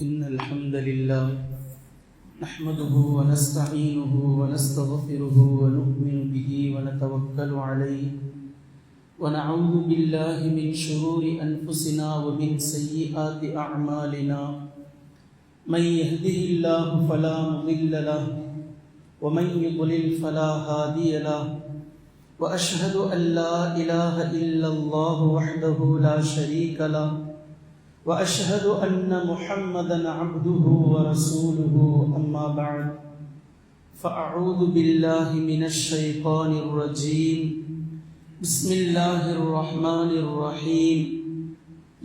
إن الحمد لله نحمده ونستعينه ونستغفره ونؤمن به ونتوكل عليه ونعوذ بالله من شرور أنفسنا ومن سيئات أعمالنا من يهده الله فلا مضل له ومن يضلل فلا هادي له وأشهد أن لا إله إلا الله وحده لا شريك له وأشهد أن محمدًا عبده ورسوله أما بعد فأعوذ بالله من الشيطان الرجيم بسم الله الرحمن الرحيم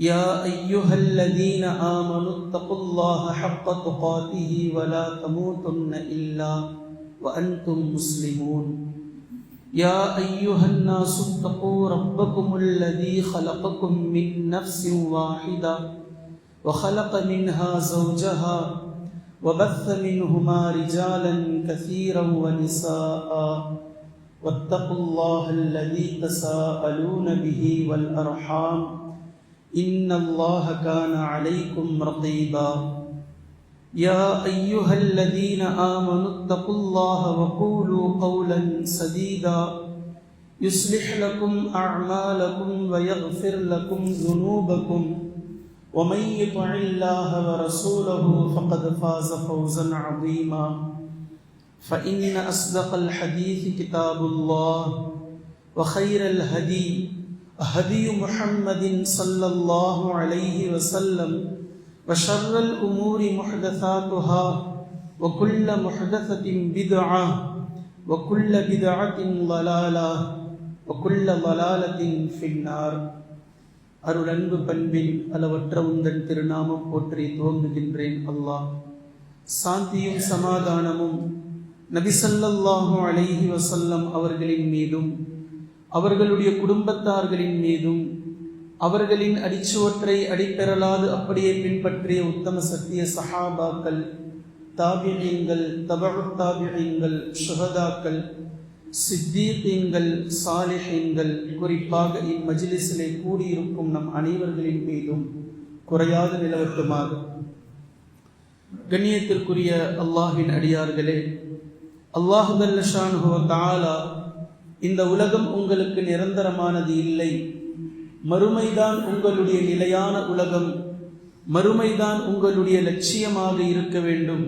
يا أيها الذين آمنوا اتقوا الله حق تقاته ولا تموتن إلا وأنتم مسلمون يا أيها الناس اتقوا ربكم الذي خلقكم من نفس واحدة وخلق منها زوجها وبث منهما رجالا كثيرا ونساء واتقوا الله الذي تساءلون به والأرحام إن الله كان عليكم رقيبا يا أيها الذين آمنوا اتقوا الله وقولوا قولا سديدا يصلح لكم أعمالكم ويغفر لكم ذنوبكم ومن يطع الله ورسوله فقد فاز فوزا عظيما فإن أصدق الحديث كتاب الله وخير الهدي هدي محمد صلى الله عليه وسلم وشر الأمور محدثاتها وكل محدثة بدعة وكل بدعة ضلالة وكل ضلالة في النار. அருளன்பு பண்பின் அளவற்ற உந்தன் திருநாமம் போற்றி துவங்குகின்றேன். அல்லாஹ் சாந்தியும் சமாதானமும் நபி ஸல்லல்லாஹு அலைஹி வஸல்லம் அவர்களின் மீதும் அவர்களுடைய குடும்பத்தார்களின் மீதும் அவர்களின் அடிச்சுவற்றை அடிப்பெறலாது அப்படியே பின்பற்றிய உத்தம சத்திய சஹாபாக்கள், தாபிஈன்கள், தபஉ தாபிஈன்கள், ஷுஹதாக்கள், சித்தீகீன்கள், சாலிஹீன்கள், குறிப்பாக இம்மஜ்லிஸிலே கூடியிருக்கும் நம் அனைவர்களின் மீதும் குறையாது நிலவட்டுமாக. கண்ணியத்திற்குரிய அல்லாஹ்வின் அடியார்களே, அல்லாஹ் ஜல்ல ஷானுஹு வ தஆலா இந்த உலகம் உங்களுக்கு நிரந்தரமானது இல்லை, மறுமைதான் உங்களுடைய நிலையான உலகம், மறுமைதான் உங்களுடைய லட்சியமாக இருக்க வேண்டும்,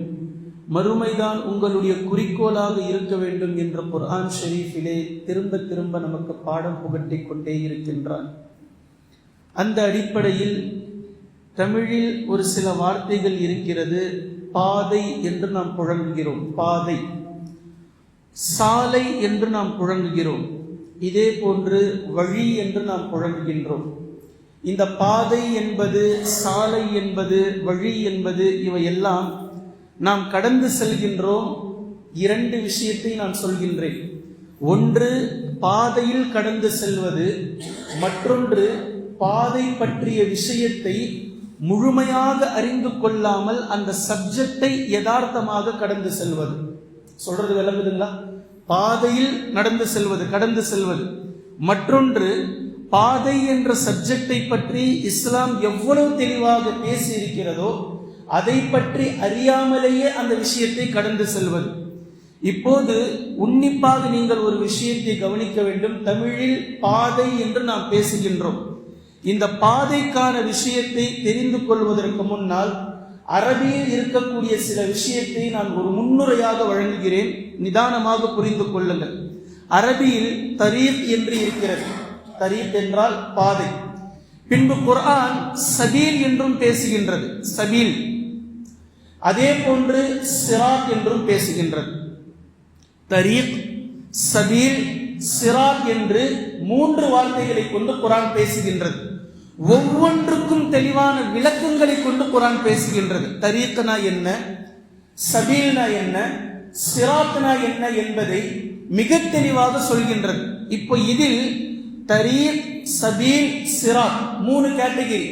மறுமைதான் உங்களுடைய குறிக்கோளாக இருக்க வேண்டும் என்ற குர்ஆன் ஷரீஃபிலே திரும்ப திரும்ப நமக்கு பாடம் புகட்டிக் கொண்டே இருக்கின்றான். அந்த அடிப்படையில் தமிழில் ஒரு சில வார்த்தைகள் இருக்கிறது. பாதை என்று நாம் புழங்குகிறோம், பாதை. சாலை என்று நாம் புழங்குகிறோம், இதே போன்று வழி என்று நாம் புழங்குகின்றோம். இந்த பாதை என்பது, சாலை என்பது, வழி என்பது, இவையெல்லாம் நாம் கடந்து செல்கின்றோம். இரண்டு விஷயத்தை நான் சொல்கின்றேன். ஒன்று பாதையில் கடந்து செல்வது, மற்றொன்று பாதை பற்றிய விஷயத்தை முழுமையாக அறிந்து கொள்ளாமல் அந்த சப்ஜெக்டை யதார்த்தமாக கடந்து செல்வது. சொல்றது விளங்குதுங்களா? பாதையில் நடந்து செல்வது, கடந்து செல்வது. மற்றொன்று பாதை என்ற சப்ஜெக்டை பற்றி இஸ்லாம் எவ்வளவு தெளிவாக பேசி இருக்கிறதோ அதை பற்றி அறியாமலேயே அந்த விஷயத்தை கடந்து செல்வது. இப்போது உன்னிப்பாக நீங்கள் ஒரு விஷயத்தை கவனிக்க வேண்டும். தமிழில் பாதை என்று நாம் பேசுகின்றோம். இந்த பாதைக்கான விஷயத்தை தெரிந்து கொள்வதற்கு முன்னால் அரபியில் இருக்கக்கூடிய சில விஷயத்தை நான் ஒரு முன்னுரையாக வழங்குகிறேன், நிதானமாக புரிந்து கொள்ளுங்கள். அரபியில் தரீக் என்று இருக்கிறது. தரீக் என்றால் பாதை. பின்பு குர்ஆன் சபீல் என்றும் பேசுகின்றது, சபீல். அதே போன்று சிராத் என்றும் பேசுகின்றது. தரீக், சபீல், சிராத் என்று மூன்று வார்த்தைகளை கொண்டு குர்ஆன் பேசுகின்றது. ஒவ்வொன்றுக்கும் தெளிவான விளக்கங்களை கொண்டு குர்ஆன் பேசுகின்றது. தரீக்னா என்ன, சபீல்னா என்ன, சிராத்னா என்ன என்பதை மிக தெளிவாக சொல்கின்றது. இப்போ இதில் தரீக், சபீல், சிராத் மூணு கேட்டகரி.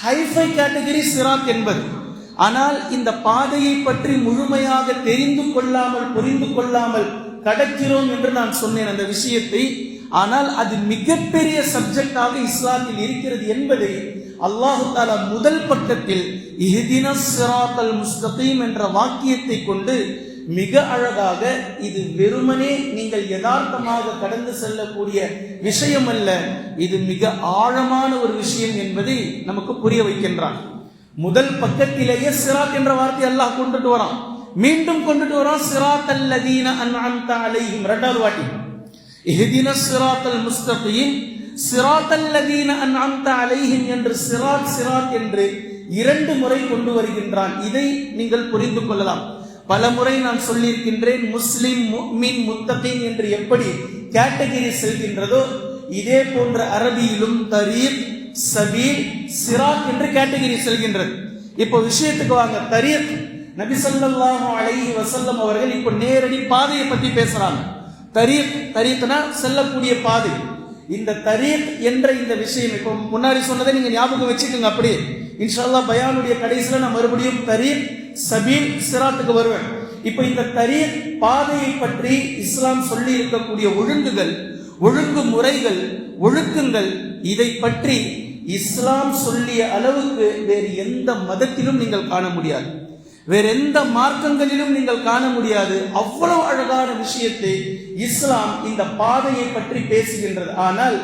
ஹைஃபை கேட்டகரி சிராத் என்பது. ஆனால் இந்த பாதையை பற்றி முழுமையாக தெரிந்து கொள்ளாமல், புரிந்து கொள்ளாமல் கடக்கிறோம் என்று நான் சொன்னேன் அந்த விஷயத்தை. ஆனால் அது மிகப்பெரிய சப்ஜெக்டாக இஸ்லாத்தில் இருக்கிறது என்பதை அல்லாஹு தஆலா முதல் பக்கத்தில் இஹ்தினஸ் ஸிராத்தல் முஸ்தகீம் என்ற வாக்கியத்தை கொண்டு மிக அழகாக இது வெறுமனே நீங்கள் யதார்த்தமாக கடந்து செல்லக்கூடிய விஷயம் அல்ல, இது மிக ஆழமான ஒரு விஷயம் என்பதை நமக்கு புரிய வைக்கின்றான். முதல் பக்கத்திலேயே சிராத் என்ற வார்த்தை அல்லாஹ் கொண்டுட்டு வரான், மீண்டும் கொண்டுட்டு வரான் சிராத்தல் லதீன அன்அம்த அலைஹிம். இரண்டாவது வாட்டி இஹ்தினஸ் ஸிராத்தல் முஸ்தகீம், சிராத்தல் லதீன அன்அம்த அலைஹிம் என்று சிராத் என்று 2 முறை கொண்டு வருகின்றான். இதை நீங்கள் புரிந்து கொள்ளலாம். பல முறை நான் சொல்லியிருக்கின்றேன், முஸ்லிம், முஃமின், முத்தகீன் என்று எப்படி கேட்டகரி செல்கின்றதோ இதே போன்ற அரபியிலும் தரீக், சபீல், சிராத் என்று கேட்டகரி செல்கின்றது. இப்போ விஷயத்துக்கு வாங்க. தரீக், நபி ஸல்லல்லாஹு அலைஹி வஸல்லம் அவர்கள் இப்போ நேரடி பாதையை பத்தி பேசுறாங்க. தரீக்னா செல்லக்கூடிய பாதை. இந்த தரீக் என்ற இந்த விஷயம் இப்போ முன்னாடி சொன்னதை நீங்க ஞாபகம் வச்சுக்கோங்க. அப்படியே இன்ஷா அல்லாஹ் பயானுடைய கடைசியில நான் மறுபடியும் தரீக், சபீல், சிராத்துக்கு வருவேன். இப்போ இந்த தரீக் பாதையை பற்றி இஸ்லாம் சொல்லி இருக்கக்கூடிய ஒழுங்குகள், ஒழுங்கு முறைகள், ஒழுக்கங்கள், இதை பற்றி இஸ்லாம் சொல்லிய அளவுக்கு வேறு எந்த மதத்திலும் நீங்கள் காண முடியாது, வேற எந்த மார்க்கங்களிலும் நீங்கள் காண முடியாது. அவ்வளவு அழகான விஷயத்தை இஸ்லாம் இந்த பாதையை பற்றி பேசுகின்றது. ஆனால்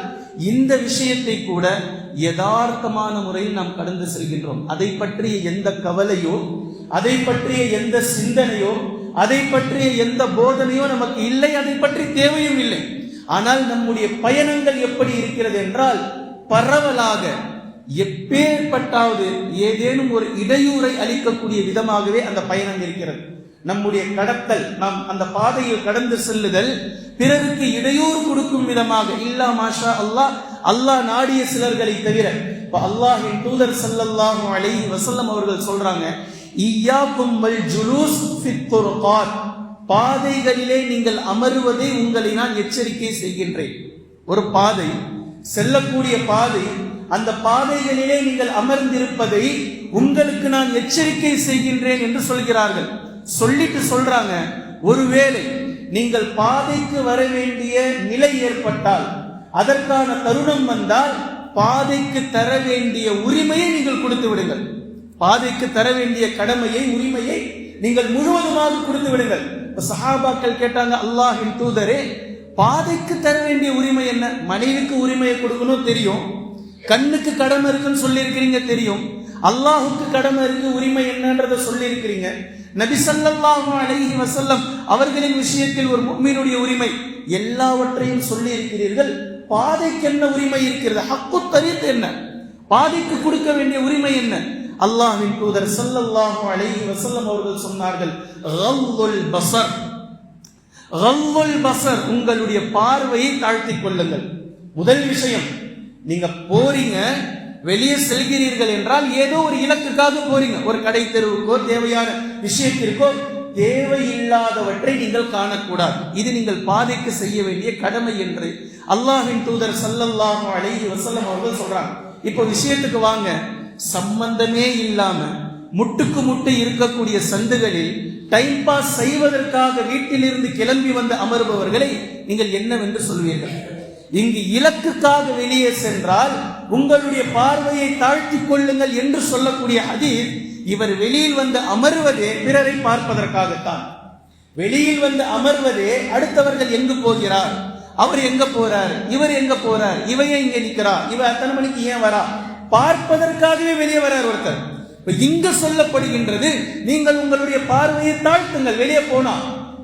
இந்த விஷயத்தை கூட யதார்த்தமான முறையில் நாம் கடந்து செல்கின்றோம். அதை பற்றிய எந்த கவலையோ, அதை பற்றிய எந்த சிந்தனையோ, அதை பற்றிய எந்த போதனையோ நமக்கு இல்லை, அதை பற்றி தேவையும் இல்லை. ஆனால் நம்முடைய பயணங்கள் எப்படி இருக்கிறது என்றால் பரவலாக எப்பேற்பட்டாவது ஏதேனும் ஒரு இடையூறை அளிக்கக்கூடிய விதமாகவே அந்த பயணம் இருக்கிறது. நம்முடைய கடத்தல், நாம் அந்த பாதையில் கடந்து செல்லுதல் பிறருக்கு இடையூறு கொடுக்கும் விதமாக இல்லா மாஷா அல்லாஹ், அல்லாஹ் நாடிய சிலர்களை தவிர. இப்ப அல்லாஹ்வின் தூதர் ஸல்லல்லாஹு அலைஹி வஸல்லம் அவர்கள் சொல்றாங்க, இய்யாக்கும் வல் ஜுலூஸ் ஃபித் துருகாத், பாதைகளிலே நீங்கள் அமருவதை உங்களை நான் எச்சரிக்கை செய்கின்றேன். ஒரு பாதை, செல்லக்கூடிய பாதை, அந்த பாதைகளிலே நீங்கள் அமர்ந்திருப்பதை உங்களுக்கு நான் எச்சரிக்கை செய்கின்றேன் என்று சொல்கிறார்கள். சொல்லிட்டு சொல்றாங்க, ஒருவேளை நீங்கள் பாதைக்கு வர வேண்டிய நிலை ஏற்பட்டால், அதற்கான தருணம் வந்தால், பாதைக்கு தர வேண்டிய உரிமையை நீங்கள் கொடுத்து விடுங்கள். பாதைக்கு தர வேண்டிய கடமையை, உரிமையை நீங்கள் முழுவதுமாக கொடுத்து விடுங்கள். சஹாபாக்கள் கேட்டாங்க, அல்லாஹ்வின் தூதரே, பாதைக்கு தர வேண்டிய உரிமை என்ன? மனைவிக்கு உரிமையை கொடுக்கணும் தெரியும், கண்ணுக்கு கடமை இருக்குன்னு சொல்லி இருக்கிறீங்க தெரியும், அல்லாஹுக்கு கடமை இருக்கு, உரிமை என்னன்றதை சொல்லி இருக்கிறீங்க. நபி ஸல்லல்லாஹு அலைஹி வஸல்லம் அவர்களின் விஷயத்தில் ஒரு முஃமினுடைய உரிமை, எல்லாவற்றையும் சொல்லி இருக்கிறீர்கள், பாதைக்கு என்ன உரிமை இருக்கிறது? ஹக்கு தரீக் என்ன? பாதைக்கு கொடுக்க வேண்டிய உரிமை என்ன? அல்லாஹ்வின் தூதர் ஸல்லல்லாஹு அலைஹி வஸல்லம் அவர்கள் சொன்னார்கள், கல்லுல் பஸர், கல்லுல் பஸர், உங்களுடைய பார்வையை தாழ்த்திக் கொள்ளுங்கள். முதல் விஷயம், நீங்க போறீங்க, வெளியே செல்கிறீர்கள் என்றால் ஏதோ ஒரு இலக்குக்காக போறீங்க, ஒரு கடை தெருவுக்கோ தேவையான விஷயத்திற்கோ, தேவையில்லாதவற்றை நீங்கள் காணக்கூடாது. இது நீங்கள் பாதைக்கு செய்ய வேண்டிய கடமை என்று அல்லாஹ்வின் தூதர் ஸல்லல்லாஹு அலைஹி வஸல்லம் அவர்கள் சொல்றாங்க. இப்போ விஷயத்துக்கு வாங்க. சம்பந்தமே இல்லாம முட்டுக்கு முட்டு இருக்கக்கூடிய சந்துகளில் டைம் பாஸ் செய்வதற்காக வீட்டிலிருந்து கிளம்பி வந்து அமர்பவர்களை நீங்கள் என்னவென்று சொல்வீர்கள்? இங்கு இலக்குக்காக வெளியே சென்றால் உங்களுடைய பார்வையை தாழ்த்திக் கொள்ளுங்கள் என்று சொல்லக்கூடிய ஹதீஸ், இவர் வெளியில் வந்து அமர்வதே பிறரை பார்ப்பதற்காகத்தான். வெளியில் வந்து அமர்வதே அடுத்தவர்கள் எங்கு போகிறார், அவர் எங்க போறார், இவர் எங்க போறார், இவையே இங்க நிக்கிறா, இவ அத்தனை மணிக்கு ஏன் வரா, பார்ப்பதற்காகவே வெளியே வரார் ஒருத்தர். இங்க சொல்லப்படுகின்றது, நீங்கள் உங்களுடைய பார்வையை தாழ்த்துங்கள். வெளியே போனா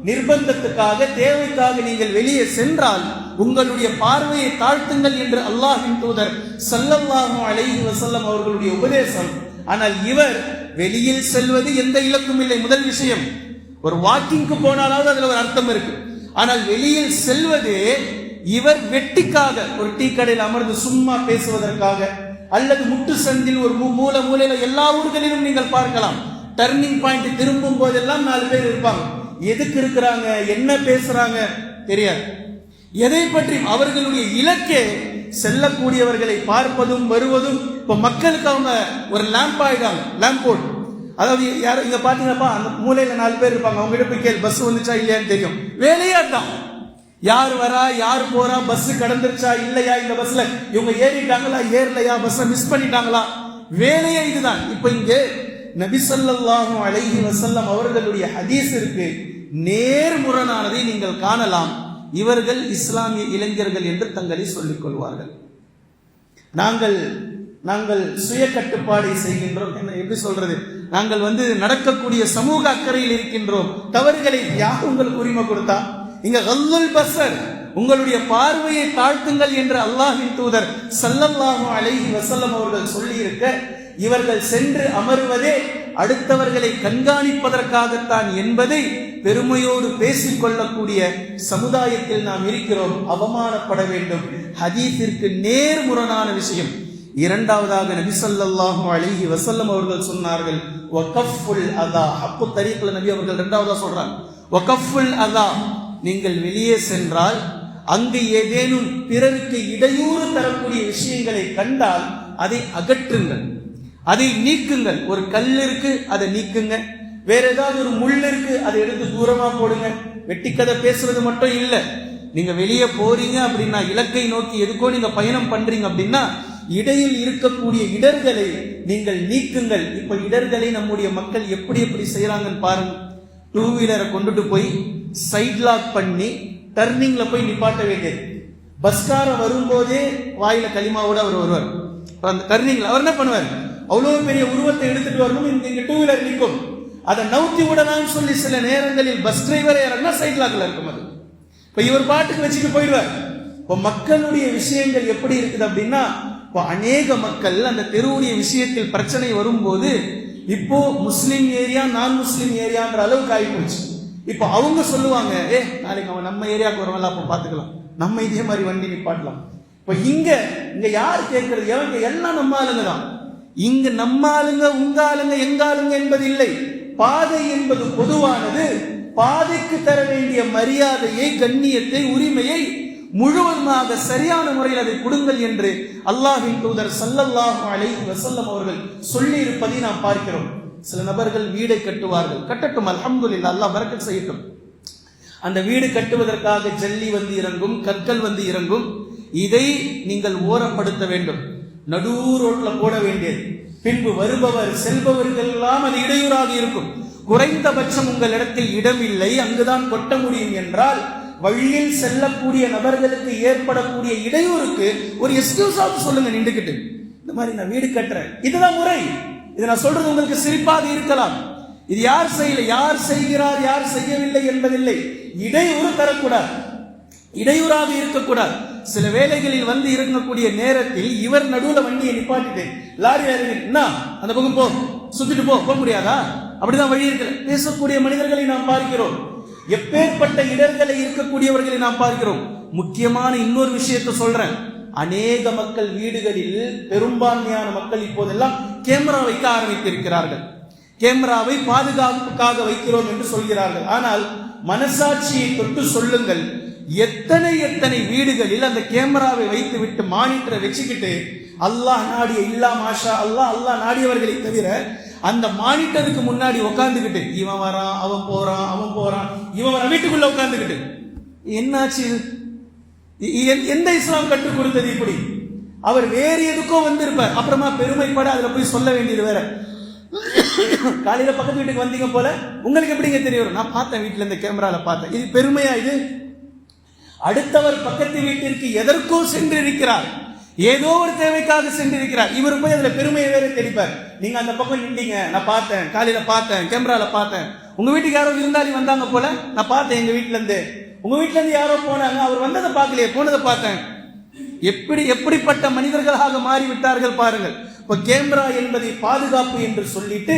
நிர்பந்தத்துக்காக, தேவைக்காக நீங்கள் வெளியே சென்றால் உங்களுடைய பார்வையை தாழ்த்துங்கள் என்று அல்லாஹ்வின் தூதர் ஸல்லல்லாஹு அலைஹி வஸல்லம் அவர்களுடைய உபதேசம். ஆனால் இவர் வெளியில் செல்வது எந்த இலக்கும் இல்லை. முதல் விஷயம், ஒரு வாக்கிங்க்கு போனாலாவது அதுல ஒரு அர்த்தம் இருக்கு. ஆனால் வெளியில் செல்வது இவர் வெட்டிக்காக, ஒரு டீ கடையில் அமர்ந்து சும்மா பேசுவதற்காக, அல்லது முட்டு சந்தில் ஒரு மூலையில, எல்லா ஊர்களிலும் நீங்கள் பார்க்கலாம், டர்னிங் பாயிண்ட் திரும்பும் போதெல்லாம் 4 பேர் இருப்பாங்க. எதுக்கு இருக்கிறாங்க, என்ன பேசுறாங்க தெரியாது. எதை பற்றி அவர்களுடைய இலக்கே செல்லக்கூடியவர்களை பார்ப்பதும் வருவதும். இப்ப மக்களுக்கு அவங்க ஒரு லேம்ப் ஆயிடாங்க, லேம்ப் போர்டு. அதாவது யாரும் இங்க பாத்தீங்கப்பா, அந்த மூலையில 4 பேர் இருப்பாங்க, அவங்க கிட்ட போய் கேள் பஸ் வந்துச்சா இல்லையான்னு தெரியும். வேலையா தான், யார் வரா, யார் போறா, பஸ் கடந்துருச்சா இல்லையா, இந்த பஸ்ல இவங்க ஏறிட்டாங்களா ஏறலையா, பஸ் மிஸ் பண்ணிட்டாங்களா, வேலையே இதுதான். இப்ப இங்க நபி ஸல்லல்லாஹு அலைஹி வஸல்லம் அவர்களுடைய ஹதீஸிற்கு நேர்முரணானதை நீங்கள் காணலாம். இவர்கள் இஸ்லாமிய இளைஞர்கள் என்று தங்களை சொல்லிக் கொள்வார்கள். நாங்கள் சுய கட்டுப்பாடை செய்கின்றோம். என்ன எப்படி சொல்றது, நாங்கள் நடக்கக்கூடிய சமூக அக்கறையில் இருக்கின்றோம். தவறுகளை யார் உங்களுக்கு உரிமை கொடுத்தா? இங்க கல்லுல் பஸர், உங்களுடைய பார்வையை தாழ்த்துங்கள் என்று அல்லாஹ்வின் தூதர் ஸல்லல்லாஹு அலைஹி வஸல்லம் அவர்கள் சொல்லி இருக்க, இவர்கள் சென்று அமர்வதே அடுத்தவர்களை கண்காணிப்பதற்காகத்தான் என்பதை பெருமையோடு பேசிக் கொள்ளக்கூடிய சமுதாயத்தில் நாம் இருக்கிறோம். அவமானப்பட வேண்டும். ஹதீஸிற்கு நேர்முரணான விஷயம். இரண்டாவதாக நபி ஸல்லல்லாஹு அலைஹி வஸல்லம் அவர்கள் சொன்னார்கள், வகஃபுல் அதா. ஹக்கு தரீக்ல நபி அவர்கள் இரண்டாவதா சொல்றாங்க, வகஃபுல் அதா. நீங்கள் வெளியே சென்றால் அங்கு ஏதேனும் பிறருக்கு இடையூறு தரக்கூடிய விஷயங்களை கண்டால் அதை அகற்றுங்கள், அதை நீக்குங்கள். ஒரு கல் இருக்கு, அதை நீக்குங்க. வேற ஏதாவது ஒரு முள் இருக்கு, அதை எடுத்து தூரமா போடுங்க. வெட்டிக்கதை பேசுறது மட்டும் இல்ல. நீங்க வெளியே போறீங்க அப்படின்னா, இலக்கை நோக்கி எதுக்கோ நீங்க பயணம் பண்றீங்க அப்படின்னா, இடையில் இருக்கக்கூடிய இடர்களை நீங்கள் நீக்குங்கள். இப்ப இடர்களை நம்முடைய மக்கள் எப்படி எப்படி செய்யறாங்கன்னு பாருங்க. டூ வீலரை கொண்டுட்டு போய் சைட் லாக் பண்ணி டர்னிங்ல போய் நிப்பாட்ட வேண்டியது. பஸ்காரம் வரும்போதே வாயில களிமாவோட அவர் வருவார். அந்த டர்னிங்ல அவர் என்ன பண்ணுவார், அவ்வளவு பெரிய உருவத்தை எடுத்துட்டு வரணும். இங்க டூ வீலர் நிற்கும், அதை நவுத்தி விடலாம்னு சொல்லி சில நேரங்களில் பஸ் டிரைவரே இறங்கினா சைட் லாக்ல இருக்கும். அது இப்ப இவர் பாட்டுக்கு வச்சுட்டு போயிடுவார். இப்ப மக்களுடைய விஷயங்கள் எப்படி இருக்குது அப்படின்னா, இப்போ அநேக மக்கள் அந்த தெருவுடைய விஷயத்தில் பிரச்சனை வரும்போது இப்போ முஸ்லிம் ஏரியா நான் முஸ்லிம் ஏரியான்ற அளவுக்கு ஆகிப்போச்சு. இப்போ அவங்க சொல்லுவாங்க, நாளைக்கு அவன் நம்ம ஏரியாவுக்கு வரவங்கள அப்போ பார்த்துக்கலாம், நம்ம இதே மாதிரி வண்டி நிப்பாட்டலாம். இப்போ இங்க யார் கேட்கறது? எல்லாம் நம்ம ஆளுங்க தான். இங்க நம்ம ஆளுங்க உங்க ஆளுங்க எங்க ஆளுங்க என்பது இல்லை. பாதை என்பது பொதுவானது. பாதைக்கு தர வேண்டிய மரியாதையை, கண்ணியத்தை, உரிமையை முழுவதுமாக சரியான முறையில் அதை கொடுங்கள் என்று அல்லாஹ்வின் தூதர் ஸல்லல்லாஹு அலைஹி வஸல்லம் அவர்கள் சொல்லி இருப்பதை நாம் பார்க்கிறோம். சில நபர்கள் வீடை கட்டுவார்கள். கட்டட்டும், அல்ஹம்துலில்லாஹ், அல்லாஹ் பரக்கத் செய்யட்டும். அந்த வீடு கட்டுவதற்காக ஜல்லி இறங்கும், கற்கள் இறங்கும். இதை நீங்கள் ஓரப்படுத்த வேண்டும். நடு ரோட்ல போட வேண்டியது. பின்பு வருபவர் செல்பவர்கள் எல்லாம் அது இடையூறாக இருக்கும். குறைந்தபட்சம் உங்கள் இடத்தில் இடம் இல்லை, அங்குதான் கொட்ட முடியும் என்றால் வழியில் செல்லக்கூடிய நபர்களுக்கு ஏற்படக்கூடிய இடையூறுக்கு ஒரு எக்ஸ்கியூஸாவது சொல்லுங்க. நின்றுக்கிட்டு இந்த மாதிரி நான் வீடு கட்டுறேன், இதுதான் முறை. இது நான் சொல்றது உங்களுக்கு சிரிப்பாக இருக்கலாம். இது யார் செய்யல, யார் செய்கிறார், யார் செய்யவில்லை என்பதில்லை. இடையூறு தரக்கூடாது, இடையூறாக இருக்கக்கூடாது. சில வேளைகளில் இருக்கக்கூடிய நேரத்தில் இவர் நடுவுல வண்டியை நிப்பாட்டிட்டு லாரி என்ன அந்த பக்கம் போ, சுத்திட்டு போக முடியாதா? அப்படிதான் வழி இருக்கு. பேசக்கூடிய மனிதர்களை நாம் பார்க்கிறோம். எப்பேற்பட்ட இடர்களை இருக்கக்கூடியவர்களை நாம் பார்க்கிறோம். முக்கியமான இன்னொரு விஷயத்தை சொல்றேன். அநேக மக்கள் வீடுகளில், பெரும்பான்மையான மக்கள் இப்போதெல்லாம் கேமரா வைக்க ஆரம்பித்திருக்கிறார்கள். கேமராவை பாதுகாப்புக்காக வைக்கிறோம் என்று சொல்கிறார்கள். ஆனால் மனசாட்சியை தொட்டு சொல்லுங்கள், எத்தனை வீடுகளில் அந்த கேமராவை வைத்து விட்டு மானிட்டரை வச்சுக்கிட்டு அல்லாஹ் நாடிய இல்லா மாஷா அல்லாஹ், அல்லாஹ் நாடியவர்களை தவிர அந்த மானிட்டருக்கு முன்னாடி உட்காந்துக்கிட்டு இவன் வரான், அவன் போறான், அவன் போறான், இவன் வர வீட்டுக்குள்ள உட்காந்துக்கிட்டு என்னாச்சு? எந்த இஸ்லாம் கற்றுக் கொடுத்தது இப்படி? அவர் வேறு எதுக்கோ வந்திருப்பார். அப்புறமா பெருமைப்பட அதுல போய் சொல்ல வேண்டியது வேற. காலையில பக்கத்து வீட்டுக்கு வந்தீங்க போல, உங்களுக்கு எப்படிங்க தெரியும்? நான் பார்த்தேன், வீட்டுல இந்த கேமரால பார்த்தேன். இது பெருமையா? இது அடுத்தவர் பக்கத்து வீட்டிற்கு எதற்கோ சென்றிருக்கிறார், ஏதோ ஒரு தேவைக்காக சென்றிருக்கிறார். இவர் போய் அதுல பெருமையை வேற தெரிப்பார். நீங்க அந்த பக்கம் நின்றீங்க, நான் பார்த்தேன், காலையில பார்த்தேன், கேமரால பார்த்தேன். உங்க வீட்டுக்கு யாரோ விருந்தாளி வந்தாங்க போல, நான் பார்த்தேன். எங்க வீட்டுல இருந்து, உங்க வீட்டுல இருந்து யாரோ போனாங்க, அவர் வந்ததை பார்க்கலையே, போனதை பார்த்தேன். எப்படிப்பட்ட மனிதர்களாக மாறிவிட்டார்கள் பாருங்கள். இப்ப கேமரா என்பதை பாதுகாப்பு என்று சொல்லிட்டு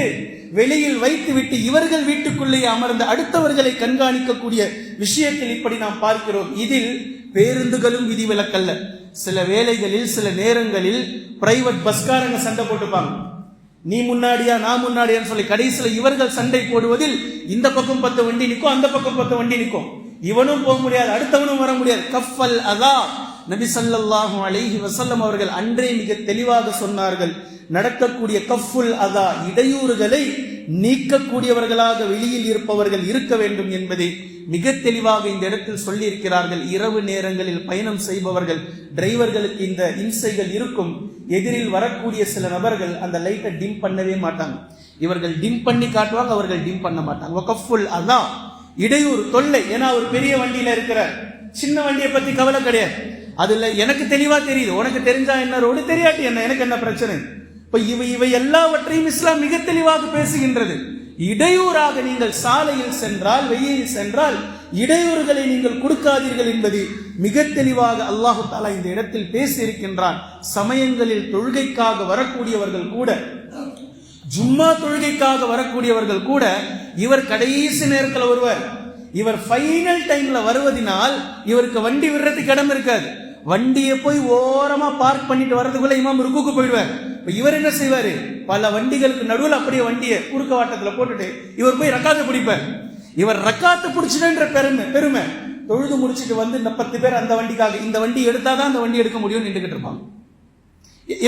வெளியில் வைத்து விட்டு இவர்கள் வீட்டுக்குள்ளே அமர்ந்து அடுத்தவர்களை கண்காணிக்கக்கூடிய விஷயத்தில் இப்படி நாம் பார்க்கிறோம். இதில் பேருந்துகளும் விதிவிலக்கல்ல. சில வேளைகளில், சில நேரங்களில் பிரைவேட் பஸ்காரங்க சண்டை போட்டுப்பாங்க. நீ முன்னாடியா நான் முன்னாடியான்னு சொல்லி கடைசியில் இவர்கள் சண்டை போடுவதில் இந்த பக்கம் 10 வண்டி நிற்கும், அந்த பக்கம் 10 வண்டி நிற்கும். இவனும் போக முடியாது, அடுத்தவனும் வர முடியாது. கஃபல் அதா, நபி ஸல்லல்லாஹு அலைஹி வஸல்லம் அவர்கள் அன்றே மிக தெளிவாக சொன்னார்கள், நடக்கக்கூடிய கஃபுல் அதா, இடையூறுகளை நீக்கக்கூடியவர்களாக வெளியில் இருப்பவர்கள் இருக்க வேண்டும் என்பதை மிக தெளிவாக இந்த இடத்தில் சொல்லி இருக்கிறார்கள். இரவு நேரங்களில் பயணம் செய்பவர்கள், டிரைவர்களுக்கு இந்த இம்சைகள் இருக்கும். எதிரில் வரக்கூடிய சில நபர்கள் அந்த லைட்டை டிம் பண்ணவே மாட்டாங்க. இவர்கள் டிம் பண்ணி காட்டுவாங்க, அவர்கள் டிம் பண்ண மாட்டாங்க. கஃபுல் அதா, இடையூறு, தொல்லை. ஏன்னா ஒரு பெரிய வண்டியில இருக்கிற, சின்ன வண்டியை பத்தி கவலை கிடையாது. அதுல எனக்கு தெளிவா தெரியுது, உனக்கு தெரிஞ்சா என்ன, ரோடு தெரியாட்டி என்ன, எனக்கு என்ன பிரச்சனை. இப்ப இவை எல்லாவற்றையும் இஸ்லாம் மிக தெளிவாக பேசுகின்றது. இடையூறாக நீங்கள் சாலையில் சென்றால், வெயிலில் சென்றால் இடையூறுகளை நீங்கள் கொடுக்காதீர்கள் என்பது மிக தெளிவாக அல்லாஹு தஆலா இந்த இடத்தில் பேசி இருக்கின்றான். சமயங்களில் தொழுகைக்காக வரக்கூடியவர்கள் கூட, ஜும்மா தொழுகைக்காக வரக்கூடியவர்கள் கூட, இவர் கடைசி நேரத்தில் வருவார். இவர் ஃபைனல் டைம்ல வருவதனால் இவருக்கு வண்டி விடுறதுக்கு இடம் இருக்காது. வண்டியை போய் ஓரமா பார்க் பண்ணிட்டு வர்றதுக்குள்ள இமாம் ருக்குக்கு போயிடுவார். இவர் என்ன செய்வாரு, பல வண்டிகளுக்கு நடுவில் அப்படியே வண்டியை குறுக்க வாட்டத்துல போட்டுட்டு இவர் போய் ரக்காத்து பிடிப்பார். இவர் ரக்காத்து பிடிச்சுன்ற பெருமை தொழுது முடிச்சுட்டு வந்து இந்த 10 பேர் அந்த வண்டிக்காக, இந்த வண்டி எடுத்தாதான் அந்த வண்டி எடுக்க முடியும் நின்றுகிட்டு இருப்பாங்க.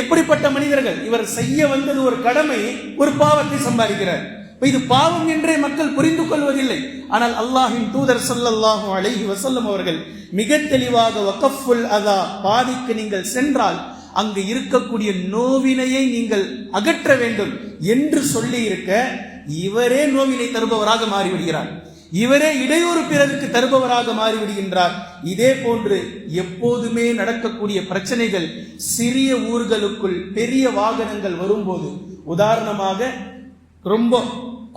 எப்படிப்பட்ட மனிதர்கள்! இவர் செய்ய வந்தது ஒரு கடமை, ஒரு பாவத்தை சம்பாதிக்கிறார். இது பாவம் என்றே மக்கள் புரிந்து கொள்வதில்லை. ஆனால் அல்லாஹ்வின் தூதர் ஸல்லல்லாஹு அலைஹி வஸல்லம் அவர்கள் மிக தெளிவாக வகஃபுல் அதா, பாதிக்கு நீங்கள் சென்றால் அங்கு இருக்கக்கூடிய நோவினையை நீங்கள் அகற்ற வேண்டும் என்று சொல்லி இருக்க, இவரே நோவினை தருபவராக மாறிவிடுகிறார். இவரே இடையூறு பிறருக்கு தருபவராக மாறிவிடுகின்றார். இதே போன்று எப்போதுமே நடக்கக்கூடிய பிரச்சனைகள், சிறிய ஊர்களுக்குள் பெரிய வாகனங்கள் வரும்போது, உதாரணமாக ரொம்ப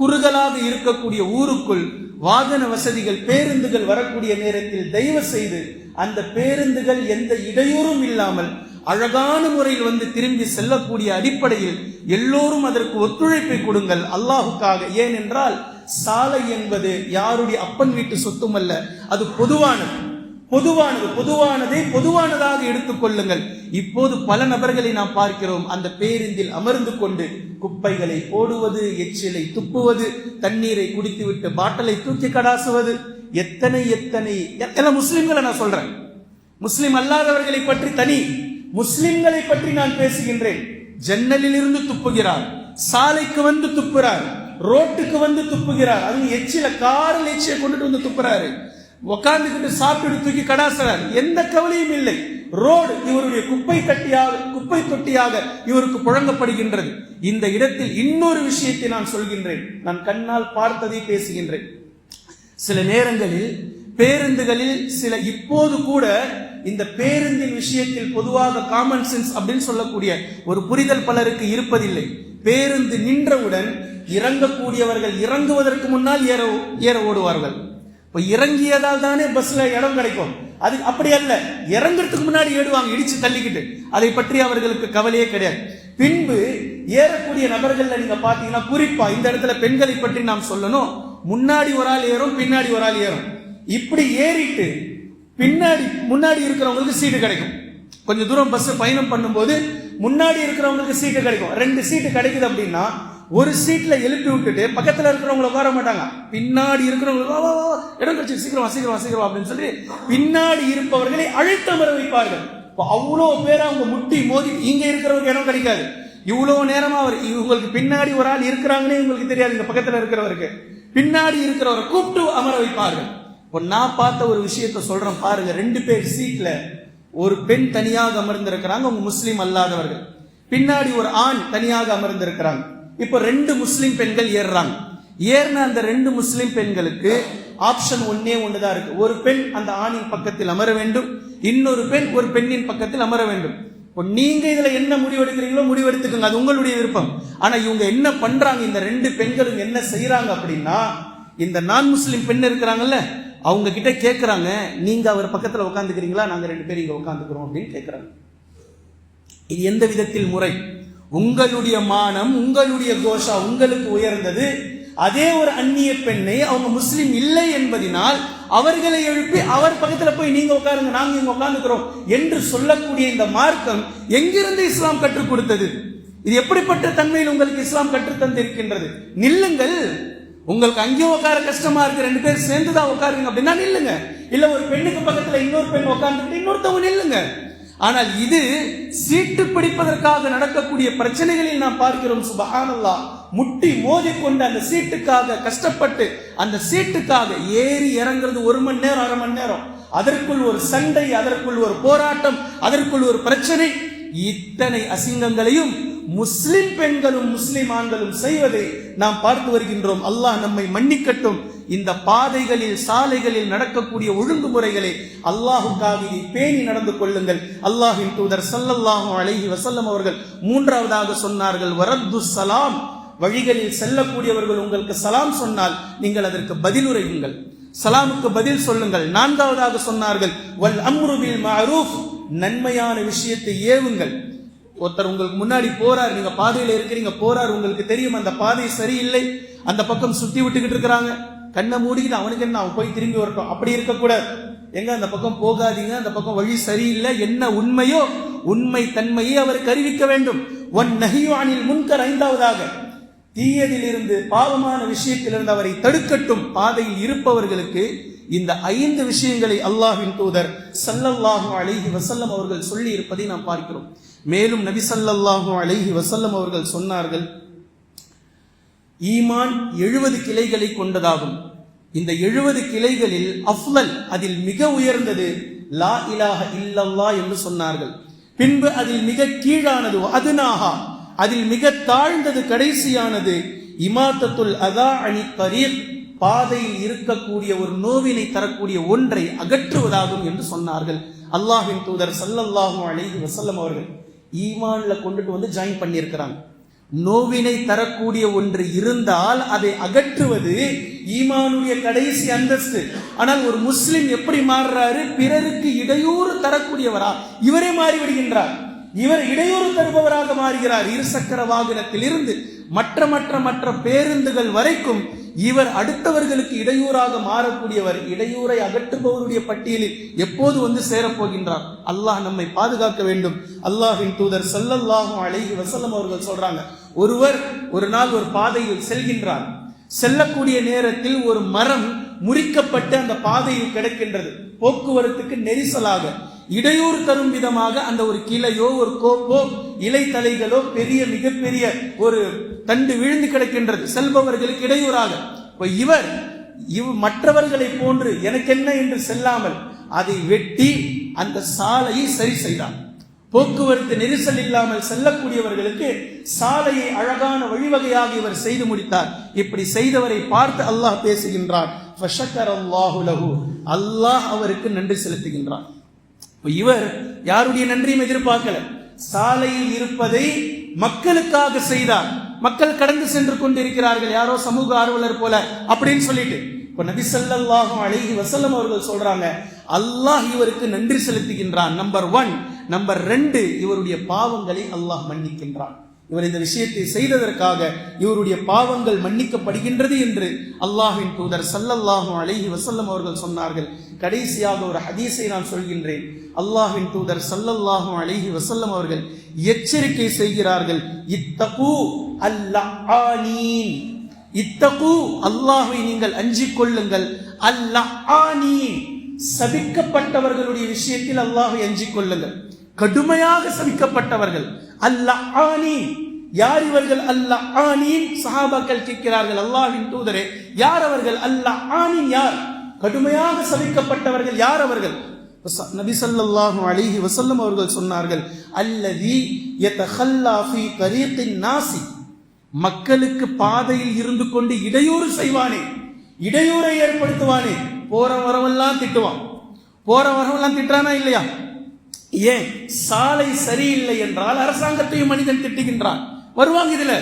குறுகலாக இருக்கக்கூடிய ஊருக்குள் வாகன வசதிகள், பேருந்துகள் வரக்கூடிய நேரத்தில் தயவு செய்து அந்த பேருந்துகள் எந்த இடையூறும் இல்லாமல் அழகான முறையில் வந்து திரும்பி செல்லக்கூடிய அடிப்படையில் எல்லோரும் அதற்கு ஒத்துழைப்பை கொடுங்கள் அல்லாஹுக்காக. ஏனென்றால் சாலை என்பது யாருடைய அப்பன் வீட்டு சொத்தும் அல்ல, அது பொதுவானதை பொதுவானதாக எடுத்துக் கொள்ளுங்கள். இப்போது பல நபர்களை நாம் பார்க்கிறோம், அந்த பேருந்தில் அமர்ந்து கொண்டு குப்பைகளை போடுவது, எச்சிலை துப்புவது, தண்ணீரை குடித்துவிட்டு பாட்டலை தூக்கி கடாசுவது, எத்தனை முஸ்லிம்களை நான் சொல்றேன். முஸ்லிம் அல்லாதவர்களை பற்றி தனி, முஸ்லிம்களை பற்றி நான் பேசுகின்றேன். ஜன்னலில் இருந்து துப்புகிறார், சாலைக்கு வந்து துப்புறார், ரோட்டுக்கு வந்து துப்புகிறார், அது எச்சில காரில் எச்சியை கொண்டுட்டு வந்து துப்புறாரு, உட்கார்ந்துகிட்டு சாப்பிட்டு தூக்கி கடாசுறார், எந்த கவலையும் இல்லை. ரோடு இவருடைய குப்பை தொட்டியாக இவருக்கு புழங்கப்படுகின்றது. இந்த இடத்தில் இன்னொரு விஷயத்தை நான் சொல்கின்றேன், நான் கண்ணால் பார்த்ததை பேசுகின்றேன். சில நேரங்களில் பேருந்துகளில் இப்போது கூட இந்த பேருந்தின் விஷயத்தில் பொதுவாக காமன் சென்ஸ் அப்படின்னு சொல்லக்கூடிய ஒரு புரிதல் பலருக்கு இருப்பதில்லை. பேருந்து நின்றவுடன் இறங்கக்கூடியவர்கள் இறங்குவதற்கு முன்னால் ஏற ஓடுவார்கள். இறங்கியதால் தானே பஸ்ல இடம் கிடைக்கும், அது அப்படி அல்ல. இறங்குறதுக்கு முன்னாடி ஏடுவாங்க, இடிச்சு தள்ளிக்கிட்டு. அதை பற்றி அவர்களுக்கு கவலையே கிடையாது. பின்பு ஏறக்கூடிய நபர்கள்ல நீங்க பாத்தீங்கன்னா, குறிப்பா இந்த இடத்துல பெண்களை பற்றி நாம் சொல்லணும். முன்னாடி ஒரு ஆள் ஏறும், பின்னாடி ஒரு ஆள் ஏறும். இப்படி ஏறிட்டு முன்னாடி இருக்கிறவங்களுக்கு சீட்டு கிடைக்கும். கொஞ்சம் தூரம் பஸ் பயணம் பண்ணும்போது முன்னாடி இருக்கிறவங்களுக்கு சீட்டு கிடைக்கும். 2 சீட்டு கிடைக்குது அப்படின்னா ஒரு சீட்ல எழுப்பி விட்டுட்டு பக்கத்துல இருக்கிறவங்களை உட்கார மாட்டாங்க, பின்னாடி இருக்கிறவங்களுக்கு இடம் கிடைச்சு சீக்கிரம் அப்படின்னு சொல்லி பின்னாடி இருப்பவர்களை அழைத்து அமர வைப்பார்கள். அவ்வளோ பேர் அவங்க முட்டி மோதி இங்க இருக்கிறவருக்கு இடம் கிடைக்காது. இவ்வளவு நேரமா இவங்களுக்கு பின்னாடி ஒரு ஆள் இருக்கிறாங்கன்னே உங்களுக்கு தெரியாது. இந்த பக்கத்துல இருக்கிறவருக்கு பின்னாடி இருக்கிறவரை கூப்பிட்டு அமர வைப்பார்கள். இப்போ நான் பார்த்த ஒரு விஷயத்த சொல்றேன் பாருங்க. 2 பேர் சீட்ல ஒரு பெண் தனியாக அமர்ந்திருக்கிறாங்க, அவங்க முஸ்லீம் அல்லாதவர்கள். பின்னாடி ஒரு ஆண் தனியாக அமர்ந்திருக்கிறாங்க. இப்போ 2 முஸ்லிம் பெண்கள் ஏறின அந்த 2 முஸ்லிம் பெண்களுக்கு ஆப்ஷன் ஒண்ணுதான் இருக்கு. ஒரு பெண் அந்த ஆணின் பக்கத்தில் அமர வேண்டும், இன்னொரு பெண் ஒரு பெண்ணின் பக்கத்தில் அமர வேண்டும். இப்போ நீங்க இதுல என்ன முடிவெடுக்கிறீங்களோ முடிவெடுத்துக்கோங்க, அது உங்களுடைய விருப்பம். ஆனா இவங்க என்ன பண்றாங்க, இந்த 2 பெண்களும் என்ன செய்யறாங்க அப்படின்னா, இந்த நான் முஸ்லிம் பெண் இருக்கிறாங்கல்ல, அவங்க கிட்ட கேட்கிறாங்க, நீங்க அவர் பக்கத்துல உட்காந்துக்கிறீங்களா, நாங்க 2 பேரும் இங்க உட்காந்துக்கிறோம் அப்படின்னு கேட்கிறாங்க. இது எந்த விதத்தில் முறை? உங்களுடைய மானம், உங்களுடைய கோஷா உங்களுக்கு உயர்ந்தது. அதே ஒரு அந்நிய பெண்ணை அவங்க முஸ்லிம் இல்லை என்பதனால் அவர்களை எழுப்பி அவர் பக்கத்துல போய் நீங்க உட்காருங்க, நாங்க இங்க உட்கார்ந்துக்கிறோம் என்று சொல்லக்கூடிய இந்த மார்க்கம் எங்கிருந்து இஸ்லாம் கற்றுக் கொடுத்தது? இது எப்படிப்பட்ட தன்மையில் உங்களுக்கு இஸ்லாம் கற்றுத்தந்திருக்கின்றது? நில்லுங்கள், உங்களுக்கு அங்கேயும் உட்கார கஷ்டமா இருக்கு, 2 பேர் சேர்ந்துதான் உட்காருங்க அப்படின்னா நில்லுங்க. இல்ல ஒரு பெண்ணுக்கு பக்கத்துல இன்னொரு பெண் உட்கார்ந்துட்டு இன்னொருத்தவங்க நில்லுங்க. ஆனால் இது சீட்டு பிடிப்பதற்காக நடக்கக்கூடிய பிரச்சனைகளில் நாம் பார்க்கிறோம். சுப்ஹானல்லாஹ், முட்டி மோதிக்கொண்டு அந்த சீட்டுக்காக கஷ்டப்பட்டு அந்த சீட்டுக்காக ஏறி இறங்குறது 1 மணி நேரம் 1/2 மணி நேரம். அதற்குள் ஒரு சண்டை, அதற்குள் ஒரு போராட்டம், அதற்குள் ஒரு பிரச்சனை. இத்தனை அசிங்கங்களையும் முஸ்லிம் பெண்களும் முஸ்லிம் ஆண்களும் செய்வதை நாம் பார்த்து வருகின்றோம். அல்லாஹ் நம்மை மன்னிக்கட்டும். இந்த பாதைகளில் சாலைகளில் நடக்கக்கூடிய ஒழுங்குமுறைகளை அல்லாஹுக்காக இதை பேணி நடந்து கொள்ளுங்கள். அல்லாஹ்வின் தூதர் ஸல்லல்லாஹு அலைஹி வஸல்லம் அவர்கள் 3ஆவதாக சொன்னார்கள், வரத்து சலாம். வழிகளில் செல்லக்கூடியவர்கள் உங்களுக்கு சலாம் சொன்னால் நீங்கள் அதற்கு பதிலுரையுங்கள், சலாமுக்கு பதில் சொல்லுங்கள். 4ஆவதாக சொன்னார்கள், வல் அம்ரு பில் மஅரூஃப். நன்மையான விஷயத்தை ஏவுங்கள். ஒருத்தர் உங்களுக்கு முன்னாடி போறார், நீங்க பாதையில இருக்கிறீங்க, போறார், உங்களுக்கு தெரியும் அந்த பாதை சரியில்லை, அந்த பக்கம் சுத்தி விட்டுக்கிட்டு இருக்கிறாங்க, கண்ணை மூடிக்கிட்டு அவனுக்கு என்ன, அவன் போய் திரும்பி வரட்டும், அப்படி இருக்கக்கூடாது. எங்க அந்த பக்கம் போகாதீங்க, அந்த பக்கம் வழி சரியில்லை, என்ன உண்மையோ உண்மை தன்மையை அவருக்கு அறிவிக்க வேண்டும். ஒன் நஹியு அனில் முன்கர். 5ஆவதாக தீயதிலிருந்து பாவமான விஷயத்திலிருந்து அவரை தடுக்கட்டும். பாதையில் இருப்பவர்களுக்கு இந்த 5 விஷயங்களை அல்லாஹ்வின் தூதர் ஸல்லல்லாஹு அலைஹி வஸல்லம் அவர்கள் சொல்லி இருப்பதை நாம் பார்க்கிறோம். மேலும் நபி ஸல்லல்லாஹு அலைஹி வஸல்லம் அவர்கள் சொன்னார்கள், ஈமான் 70 கிளைகளை கொண்டதாகும். இந்த 70 கிளைகளில் அஃலல், அதில் மிக உயர்ந்தது லா இலாஹ இல்லல்லாஹ் என்று சொன்னார்கள். பின்பு அதில் மிக கீழானது அதுனாஹா, அதில் மிக தாழ்ந்தது கடைசியானது இமாத்தத்துல் அதா அனி தரீக், பாதையில் இருக்கக்கூடிய ஒரு நோவினை தரக்கூடிய ஒன்றை அகற்றுவதாகும் என்று சொன்னார்கள். அல்லாஹ்வின் தூதர் ஸல்லல்லாஹு அலைஹி வஸல்லம் அவர்கள் ஈமான்ல கொண்டுட்டு வந்து ஜாயின் பண்ணியிருக்கிறாங்க. நோவினை தரக்கூடிய ஒன்று இருந்தால் அதை அகற்றுவது ஈமானுடைய கடைசி அந்தஸ்து. ஆனால் ஒரு முஸ்லிம் எப்படி மாறுறாரு? பிறருக்கு இடையூறு தரக்கூடியவரா இவரே மாறிவிடுகின்றார். இவர் இடையூறு தருபவராக மாறுகிறார். 2 சக்கர வாகனத்தில் இருந்து மற்ற பேருந்துகள் வரைக்கும் இவர் அடுத்தவர்களுக்கு இடையூறாக மாறக்கூடியவர். இடையூறை அகற்றுபவருடைய பட்டியலில் எப்போது வந்து சேரப்போகின்றார்? அல்லாஹ் நம்மை பாதுகாக்க வேண்டும். அல்லாஹ்வின் தூதர் ஸல்லல்லாஹு அலைஹி வஸல்லம் அவர்கள் சொல்றாங்க, ஒருவர் ஒரு நாள் ஒரு பாதையில் செல்கின்றார். செல்லக்கூடிய நேரத்தில் ஒரு மரம் முறிக்கப்பட்டு அந்த பாதையில் கிடக்கின்றது. போக்குவரத்துக்கு நெரிசலாக இடையூறு தரும் விதமாக அந்த ஒரு கிளையோ ஒரு கோப்போ இலை தலைகளோ பெரிய மிகப்பெரிய ஒரு தண்டு விழுந்து கிடக்கின்றது, செல்பவர்களுக்கு இடையூறாக. இவர் மற்றவர்களை போன்று எனக்கு என்ன என்று செல்லாமல் அதை வெட்டி அந்த சாலையை சரி செய்தார். போக்குவரத்து நெரிசல் இல்லாமல் செல்லக்கூடியவர்களுக்கு சாலையை அழகான வழிவகையாக இவர் செய்து முடித்தார். இப்படி செய்தவரை பார்த்து அல்லாஹ் பேசுகின்றார், ஃபஷக்கரல்லாஹு லஹு, அல்லாஹ் அவருக்கு நன்றி செலுத்துகின்றார். இவர் யாருடைய நன்றியும் எதிர்பார்க்கல, சாலையில் இருப்பதை மக்களுக்காக செய்தார். மக்கள் கடந்து சென்று கொண்டிருக்கிறார்கள், யாரோ சமூக ஆர்வலர் போல அப்படின்னு சொல்லிட்டு. இப்ப நபி ஸல்லல்லாஹு அலைஹி வஸல்லம் அவர்கள் சொல்றாங்க, அல்லாஹ் இவருக்கு நன்றி செலுத்துகின்றான். நம்பர் 1. நம்பர் 2, இவருடைய பாவங்களை அல்லாஹ் மன்னிக்கின்றான். இவர் இந்த விஷயத்தை செய்ததற்காக இவருடைய பாவங்கள் மன்னிக்கப்படுகின்றது என்று அல்லாஹ்வின் தூதர் ஸல்லல்லாஹு அலைஹி வஸல்லம் அவர்கள் சொன்னார்கள். கடைசியாக ஒரு ஹதீஸை நான் சொல்கின்றேன். அல்லாஹ்வின் தூதர் ஸல்லல்லாஹு அலைஹி வஸல்லம் அவர்கள் எச்சரிக்கை செய்கிறார்கள், இத்தகு அல்லஆனீன், இத்தகு அல்லாஹ்வை நீங்கள் அஞ்சிக் கொள்ளுங்கள், அல்லஆனீன் சபிக்கப்பட்டவர்களுடைய விஷயத்தில் அல்லாஹ்வை அஞ்சிக் கொள்ளுங்கள். கடுமையாக சபிக்கப்பட்டவர்கள் அல்லஆனீன். யார் இவர்கள் அல்லஆனீன்? சஹாபாக்கள் கேட்கிறார்கள், அல்லாஹ்வின் தூதரே யார் அவர்கள்? அல்லஆனீன் யார்? கடுமையாக சபிக்கப்பட்டவர்கள் யார் அவர்கள்? நபி ஸல்லல்லாஹு அலைஹி வஸல்லம் அவர்கள் சொன்னார்கள், அல்லதி யதஹல்லா ஃபீ தரீகின் நாசி, மக்களுக்கு பாதையில் இருந்து கொண்டு இடையூறு செய்வானே, இடையூறை ஏற்படுத்துவானே. போற வரவெல்லாம் திட்டுவான். போற வரவெல்லாம் திட்டானா இல்லையா? ஏன்? சாலை சரியில்லை என்றால் அரசாங்கத்தையும் மனிதன் திட்டுகின்றான். வருவாங்க இதுல.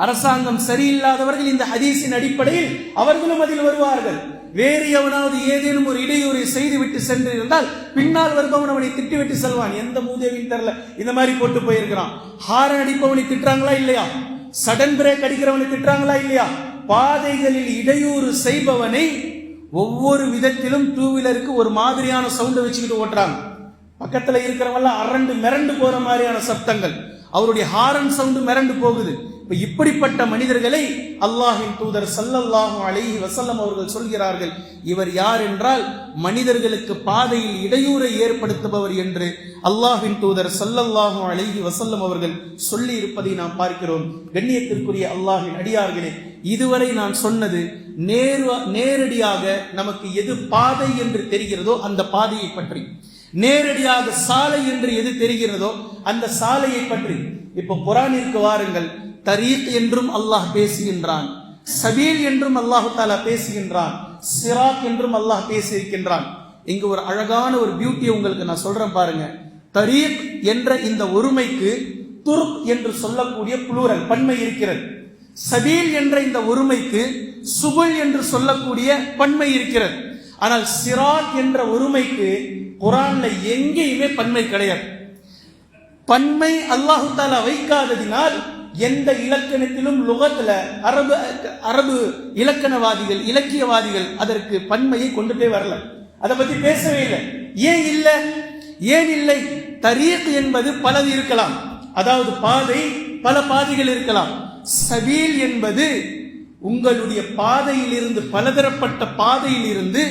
அரசாங்கம் சரியில்லாதவர்கள் இந்த ஹதீஸின் அடிப்படையில் அவர்களும் அதில் வருவார்கள். வேறு எவனாவது ஏதேனும் ஒரு இடையூறை செய்துவிட்டு சென்று இருந்தால் பின்னால் வருபவன் அவனை திட்டிவிட்டு செல்வான். எந்த மூதேவின் தெரியல இந்த மாதிரி போட்டு போயிருக்கிறான். ஹாரன் அடிப்பவனை திட்டுறாங்களா இல்லையா? சடன் பிரேக் அடிக்கிறவனை திட்டுறாங்களா இல்லையா? பாதைகளில் இடையூறு செய்பவனை ஒவ்வொரு விதத்திலும் 2 வீலருக்கு ஒரு மாதிரியான சவுண்டை வச்சுக்கிட்டு ஓட்டுறாங்க. பக்கத்துல இருக்கிறவங்க அரண்டு மிரண்டு போற மாதிரியான சப்தங்கள். அவருடைய ஹாரன் சவுண்டு மிரண்டு போகுது. இப்படிப்பட்ட மனிதர்களை அல்லாஹ்வின் தூதர் ஸல்லல்லாஹு அலைஹி வஸல்லம் அவர்கள் சொல்கிறார்கள், இவர் யார் என்றால் மனிதர்களுக்கு பாதையில் இடையூறை ஏற்படுத்துபவர் என்று அல்லாஹ்வின் தூதர் ஸல்லல்லாஹு அலைஹி வஸல்லம் அவர்கள் சொல்லி இருப்பதை நாம் பார்க்கிறோம். கண்ணியத்திற்குரிய அல்லாஹ்வின் அடியார்களே, இதுவரை நான் சொன்னது நேரடியாக நமக்கு எது பாதை என்று தெரிகிறதோ அந்த பாதையை பற்றி, நேரடியாக சாலை என்று எது தெரிகிறதோ அந்த சாலையை பற்றி. இப்ப குர்ஆனிற்கு வாருங்கள். தரீக் என்றும் அல்லாஹ் பேசுகின்றான், சபீல் என்றும் அல்லாஹ் தஆலா பேசுகின்றான், சிராத் என்றும் அல்லாஹ் பேசியிருக்கின்றான். இங்கு ஒரு அழகான ஒரு பியூட்டியை உங்களுக்கு நான் சொல்றேன் பாருங்க. தரீக் என்ற இந்த ஒருமைக்கு துர்க் என்று சொல்லக்கூடிய புளூரல் பன்மை இருக்கிறது. சபீல் என்ற இந்த ஒருமைக்கு சுபுல் என்று சொல்லக்கூடிய பன்மை இருக்கிறது. ஆனால் சிராத் என்ற ஒருமைக்கு குர்ஆன்ல எங்கேயுமே பன்மை கிடையாது. பன்மை அல்லாஹ் தஆலா வைக்காததினால் எந்த இலக்கணத்திலும் லுகத்துல அரபு இலக்கணவாதிகள் இலக்கியவாதிகள் அதற்கு பன்மையை கொண்டு வரல, அதை பத்தி பேசவே இல்லை. ஏன் இல்லை? தரீக் என்பது பலது இருக்கலாம், அதாவது பாதை பல பாதைகள் இருக்கலாம். சபீல் என்பது உங்களுடைய பாதையில் இருந்து பலதரப்பட்ட பாதையில் இருந்து